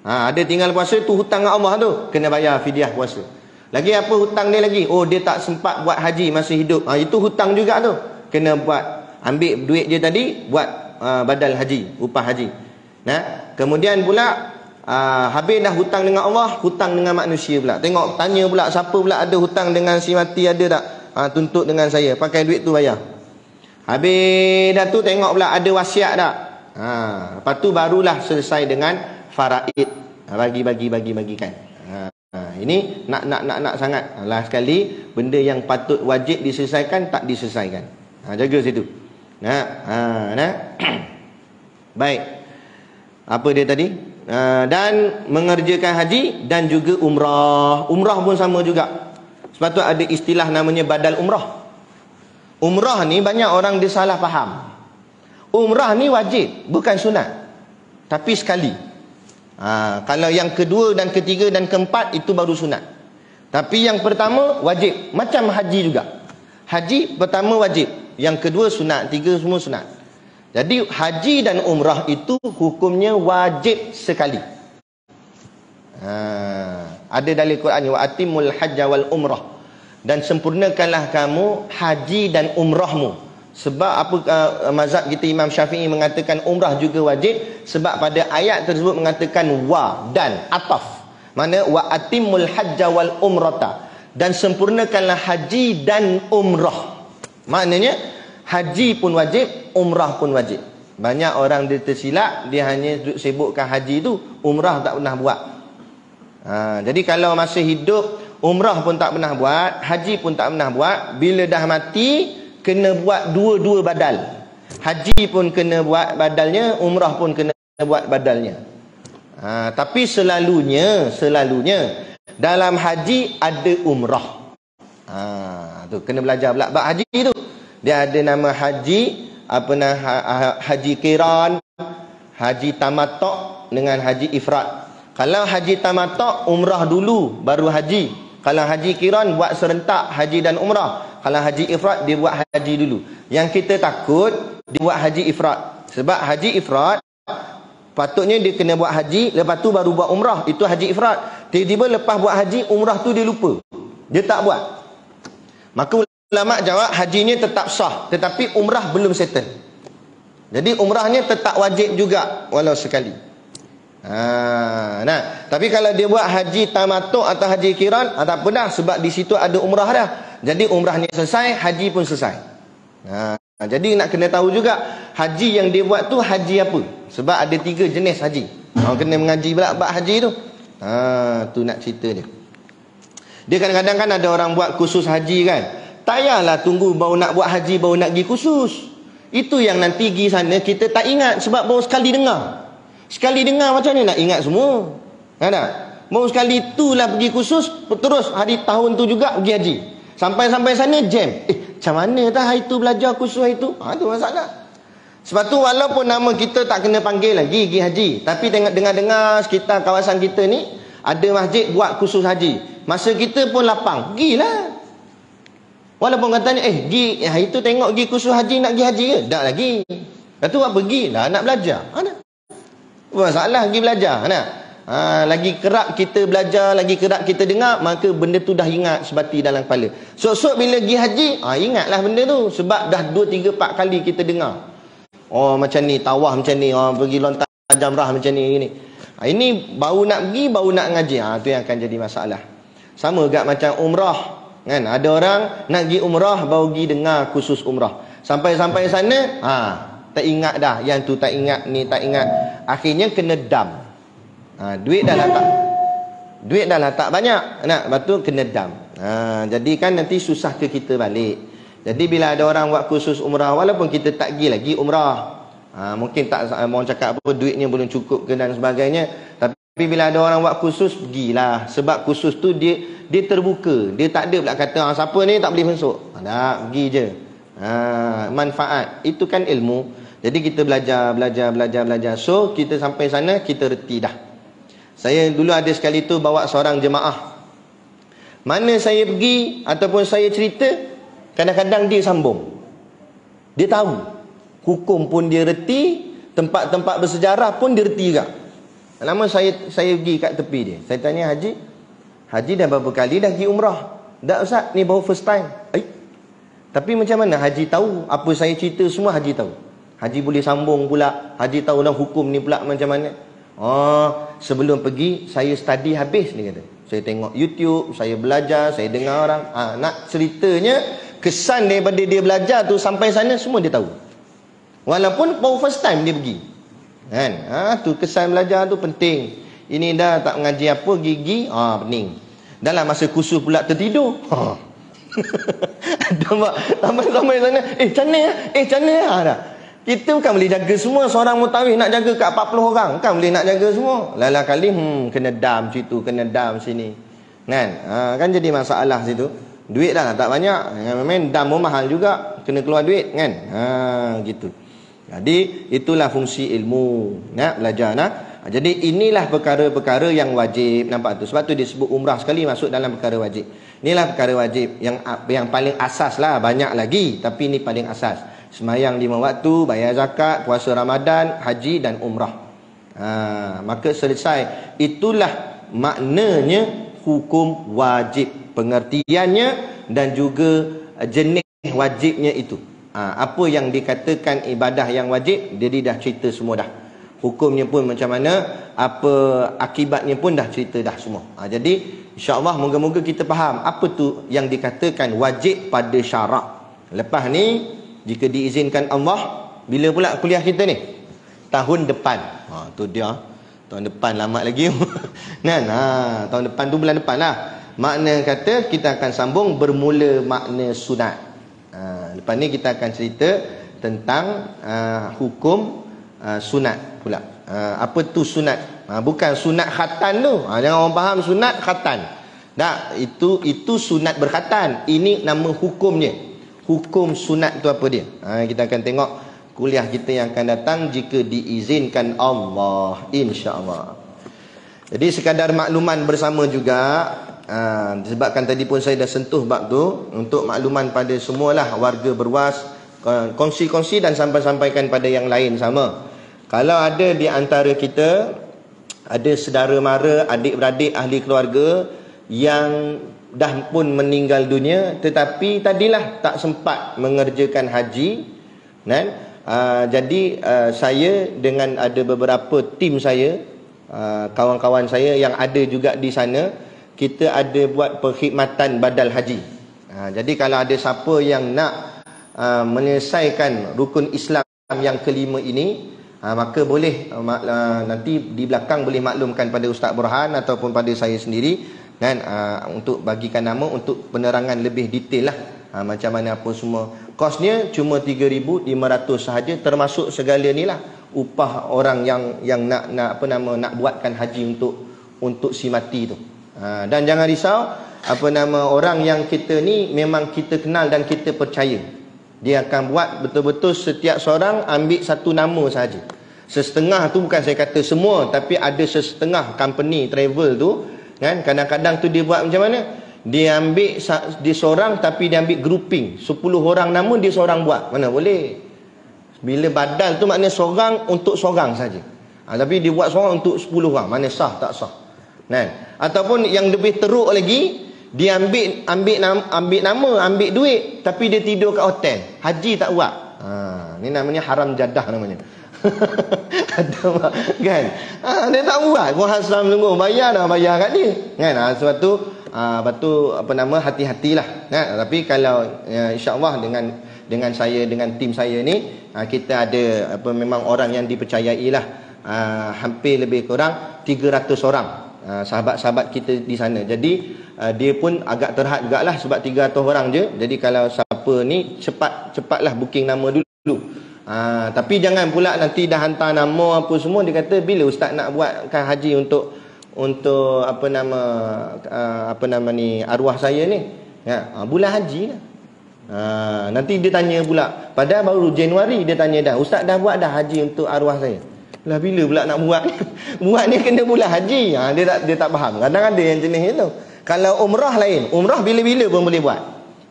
Ada tinggal puasa tu hutang dengan Allah tu. Kena bayar fidyah puasa. Lagi apa hutang dia lagi? Oh, dia tak sempat buat haji masa hidup. Itu hutang juga tu. Kena buat. Ambil duit dia tadi, buat badal haji, upah haji. Kemudian pula habis dah hutang dengan Allah, hutang dengan manusia pula. Tengok, tanya pula siapa pula ada hutang dengan si mati, ada tak? Tuntut dengan saya, pakai duit tu bayar. Habis dah tu tengok pula ada wasiat tak? Lepas tu barulah selesai dengan faraid. Bagi-bagikan. Ini nak sangat. Last sekali, benda yang patut wajib diselesaikan tak diselesaikan. Jaga situ. Baik. Apa dia tadi? Dan mengerjakan haji dan juga umrah. Umrah pun sama juga. Sebab tu ada istilah namanya badal umrah. Umrah ni banyak orang dia salah faham. Umrah ni wajib, bukan sunat. Tapi sekali. Kalau yang kedua dan ketiga dan keempat itu baru sunat. Tapi yang pertama wajib. Macam haji juga. Haji pertama wajib, yang kedua sunat, tiga semua sunat. Jadi haji dan umrah itu hukumnya wajib sekali. Ada dalil Quran, wa atimul hajja wal umrah, dan sempurnakanlah kamu haji dan umrahmu. Sebab apa mazhab kita Imam Syafi'i mengatakan umrah juga wajib? Sebab pada ayat tersebut mengatakan wa dan ataf. Mana wa atimul hajja wal umrata, dan sempurnakanlah haji dan umrah. Maknanya haji pun wajib, umrah pun wajib. Banyak orang dia tersilap, dia hanya sibukkan haji tu, umrah tak pernah buat. Jadi kalau masa hidup umrah pun tak pernah buat, haji pun tak pernah buat, bila dah mati kena buat dua-dua badal. Haji pun kena buat badalnya, umrah pun kena buat badalnya. Tapi selalunya dalam haji ada umrah. Tu kena belajar pula bab haji tu. Dia ada nama haji, haji qiran, haji tamattu' dengan haji ifrad. Kalau haji tamattu' umrah dulu baru haji. Kalau haji qiran buat serentak haji dan umrah. Kalau haji ifrad dia buat haji dulu. Yang kita takut dia buat haji ifrad. Sebab haji ifrad patutnya dia kena buat haji, lepas tu baru buat umrah. Itu haji ifrad. Tiba-tiba lepas buat haji, umrah tu dia lupa. Dia tak buat. Maka ulama jawab hajinya tetap sah, tetapi umrah belum settle. Jadi umrahnya tetap wajib juga walau sekali. Tapi kalau dia buat haji tamattu' atau haji qiran, tak apa dah, sebab di situ ada umrah dah. Jadi umrahnya selesai, haji pun selesai. Jadi nak kena tahu juga haji yang dia buat tu haji apa. Sebab ada 3 jenis haji. Kena mengaji pula bab haji tu. Tu nak cerita dia. Dia kadang-kadang kan ada orang buat kursus haji kan. Tak payahlah tunggu baru nak buat haji baru nak pergi kursus. Itu yang nanti pergi sana kita tak ingat sebab baru sekali dengar. Sekali dengar macam mana nak ingat semua? Kan tak? Baru sekali itulah pergi kursus, terus hari tahun tu juga pergi haji. Sampai sana jam. Macam mana dah hari tu belajar kursus hari tu? Tu masalah. Sebab tu walaupun nama kita tak kena panggil lagi pergi haji, tapi dengar-dengar sekitar kawasan kita ni ada masjid buat kursus haji. Masa kita pun lapang, pergilah. Walaupun katanya pergi hari tu tengok pergi kursus haji, nak pergi haji ke? Tak lagi. Lepas tu pergilah nak belajar. Masalah pergi belajar. Lagi kerap kita belajar, lagi kerap kita dengar, maka benda tu dah ingat sebati dalam kepala. Sok-sok bila pergi haji, ingatlah benda tu. Sebab dah 2, 3, 4 kali kita dengar. Macam ni, tawaf macam ni, pergi lontar jamrah macam ni. Ini baru nak pergi, baru nak ngaji. Tu yang akan jadi masalah. Sama juga macam umrah. Kan? Ada orang nak pergi umrah, baru pergi dengar khusus umrah. Sampai-sampai sana, tak ingat dah. Yang tu tak ingat, ni tak ingat. Akhirnya kena dam. Duit dah lah tak banyak. Lepas tu kena dam. Jadi kan nanti susah ke kita balik. Jadi bila ada orang buat khusus umrah, walaupun kita tak pergi lagi umrah, mungkin tak, orang cakap apa, duitnya belum cukup ke dan sebagainya, tapi bila ada orang buat khusus, pergilah. Sebab khusus tu dia terbuka. Dia tak ada pula kata siapa ni tak boleh masuk. Tak, pergi je. Manfaat itu kan ilmu. Jadi kita belajar. So kita sampai sana, kita reti dah. Saya dulu ada sekali tu bawa seorang jemaah. Mana saya pergi ataupun saya cerita, kadang-kadang dia sambung. Dia tahu. Hukum pun dia reti, tempat-tempat bersejarah pun dia reti juga. Lama saya pergi kat tepi dia. Saya tanya, Haji dah berapa kali dah pergi umrah? Tak Ustaz, ni baru first time. Tapi macam mana Haji tahu apa saya cerita semua? Haji tahu. Haji boleh sambung pula. Haji tahu dah hukum ni pula macam mana. Sebelum pergi saya study habis, dia kata. Saya tengok YouTube, saya belajar, saya dengar orang. Nak ceritanya, kesan daripada dia belajar tu sampai sana semua dia tahu. Walaupun baru first time dia pergi. Kan? Tu kesan belajar tu penting. Ini dah tak mengaji apa, gigi, pening. Dalam masa khusus pula tertidur. Sampai sana, macam mana dah. Kita bukan boleh jaga semua. Seorang mutawif nak jaga kat 40 orang, bukan boleh nak jaga semua. Lala kali kena dam situ, kena dam sini. Kan? Kan jadi masalah situ. Duit dah tak banyak. Memang dam pun mahal juga, kena keluar duit kan. Gitu. Jadi itulah fungsi ilmu. Nak belajar nak. Jadi inilah perkara-perkara yang wajib. Nampak tu? Sebab tu dia sebut umrah sekali masuk dalam perkara wajib. Inilah perkara wajib yang paling asas lah. Banyak lagi, tapi ini paling asas. Semayang 5 waktu, bayar zakat, puasa Ramadan, haji dan umrah. Maka selesai. Itulah maknanya hukum wajib. Pengertiannya dan juga jenis wajibnya itu. Apa yang dikatakan ibadah yang wajib, dia dah cerita semua dah. Hukumnya pun macam mana, apa akibatnya pun dah cerita dah semua. Jadi insya-Allah moga-moga kita faham apa tu yang dikatakan wajib pada syarak. Lepas ni jika diizinkan Allah, bila pula kuliah kita ni? Tahun depan. Tu dia. Tahun depan lama lagi. Tahun depan tu bulan depan lah. Makna kata kita akan sambung bermula makna sunat. Lepas ni kita akan cerita tentang hukum sunat pula. Apa tu sunat? Bukan sunat khatan tu. Jangan orang faham sunat khatan. Tak, itu sunat berkhatan. Ini nama hukumnya. Hukum sunat tu apa dia? Kita akan tengok kuliah kita yang akan datang jika diizinkan Allah, insya-Allah. Jadi sekadar makluman bersama juga, sebabkan tadi pun saya dah sentuh bab tu, untuk makluman pada semualah warga Berwas, kongsi-kongsi dan sampaikan pada yang lain sama. Kalau ada di antara kita ada saudara mara, adik-beradik, ahli keluarga yang dah pun meninggal dunia tetapi tadilah tak sempat mengerjakan haji, kan? Jadi saya dengan ada beberapa tim saya, kawan-kawan saya yang ada juga di sana, kita ada buat perkhidmatan badal haji. Jadi kalau ada siapa yang nak menyelesaikan rukun Islam yang kelima ini, maka boleh nanti di belakang boleh maklumkan pada Ustaz Burhan ataupun pada saya sendiri, kan, untuk bagikan nama untuk penerangan lebih detail lah, macam mana apa semua. Kosnya cuma 3,500 sahaja, termasuk segala ni lah upah orang yang nak buatkan haji untuk si mati tu. Dan jangan risau, orang yang kita ni memang kita kenal dan kita percaya. Dia akan buat betul-betul setiap seorang ambil satu nama sahaja. Setengah tu bukan saya kata semua, tapi ada setengah company travel tu, kan, kadang-kadang tu dia buat macam mana? Dia ambil dia seorang tapi dia ambil grouping 10 orang nama dia seorang buat. Mana boleh. Bila badal tu maknanya seorang untuk seorang saja. Tapi dia buat seorang untuk 10 orang. Mana sah tak sah. Kan? Ataupun yang lebih teruk lagi, dia ambil nama, ambil duit tapi dia tidur kat hotel. Haji tak buat. Ni namanya haram jadah namanya. Ada kan? Dia tak buat. Muhasab tunggu bayar kat dia. Kan? Sebab tu hati-hatilah. Tapi kalau insya-Allah dengan saya, dengan tim saya ni, kita ada memang orang yang dipercayai lah. Hampir lebih kurang 300 orang sahabat-sahabat kita di sana. Jadi dia pun agak terhad jugalah sebab 300 orang je. Jadi kalau siapa ni cepatlah booking nama dulu. Tapi jangan pula nanti dah hantar nama apa semua, dia kata bila ustaz nak buatkan haji untuk arwah saya ni. Bulan haji lah. Nanti dia tanya pula, padahal baru Januari dia tanya dah, ustaz dah buat dah haji untuk arwah saya. Lah bila pula nak buat? Buat ni kena bulan haji. Dia tak faham. Kadang ada yang jenis itu. Kalau umrah lain, umrah bila-bila pun boleh buat.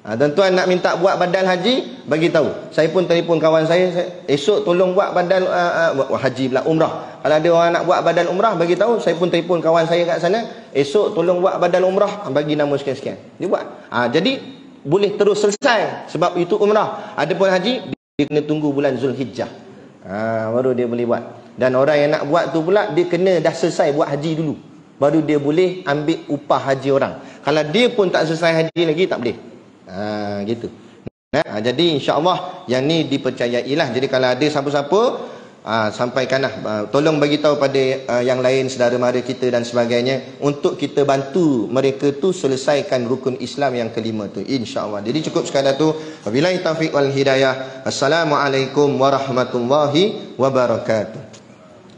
Tuan-tuan nak minta buat badal haji, bagi tahu. Saya pun telefon kawan saya, esok tolong buat badal haji pula, umrah. Kalau ada orang nak buat badal umrah, bagi tahu. Saya pun telefon kawan saya kat sana, esok tolong buat badal umrah, bagi nama sekian-sekian. Dia buat. Jadi boleh terus selesai sebab itu umrah. Adapun haji, dia kena tunggu bulan Zulhijjah. Baru dia boleh buat. Dan orang yang nak buat tu pula, dia kena dah selesai buat haji dulu, baru dia boleh ambil upah haji orang. Kalau dia pun tak selesai haji lagi, tak boleh. Gitu. Jadi insya-Allah yang ni dipercayailah. Jadi kalau ada siapa-siapa, sampaikanlah, tolong bagi tahu pada yang lain, saudara mara kita dan sebagainya, untuk kita bantu mereka tu selesaikan rukun Islam yang kelima tu, insya-Allah. Jadi cukup sekadar tu. Wabillahi taufiq wal hidayah. Assalamualaikum warahmatullahi wabarakatuh.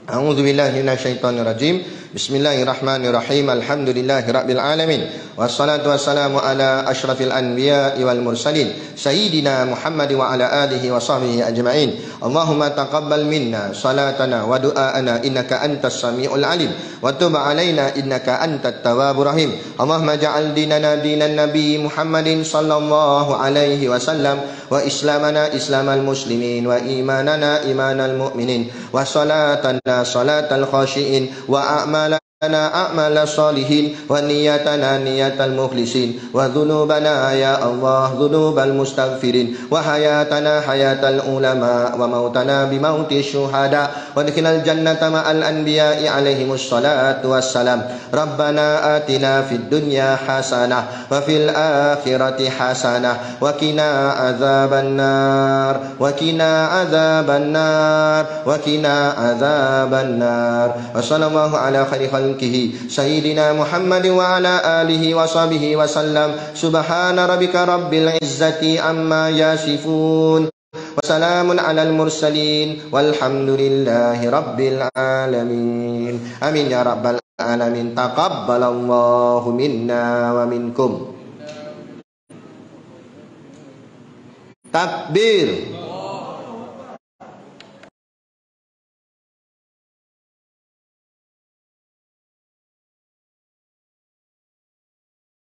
A'udzubillahi minasyaitonirrajim. Bismillahirrahmanirrahim. Alhamdulillahirabbil alamin. Wassalatu wassalamu ala asyrafil anbiya'i wal mursalin sayyidina Muhammad wa ala alihi wa sahbihi ajma'in. Allahumma taqabbal minna salatana wa du'aana innaka antas samiul alim wa tub alaina innaka antat tawwabur rahim. Allahumma ja'al dinana dinan nabi Muhammadin sallallahu alaihi wasallam wa islamana islamal muslimin wa imanana imanal mu'minin wa salatana salatal khashiin wa a'malana a'mal salihin wa niyatana niyatal mukhlisin wa dhunubana ya Allah dhunubal mustaghfirin wa hayatana hayatal ulama wa mautana bi mauti syuhada wa adkhilal jannata ma'al anbiya'i alaihimus salatu wassalam. Rabbana atina fid dunya hasanah wa fil akhirati hasanah wa qina adzabannar wa qina adzabannar wa qina adzabannar. Wa sallallahu ala khairi khalqihi sayyidina Muhammad wa ala alihi wa sahbihi wa sallam. Subhana rabbika rabbil izzati amma yasifun wa salamun alal mursalin walhamdulillahi rabbil alamin. Amin ya rabbal alamin. Taqabbalallahu minna wa minkum. Takbir.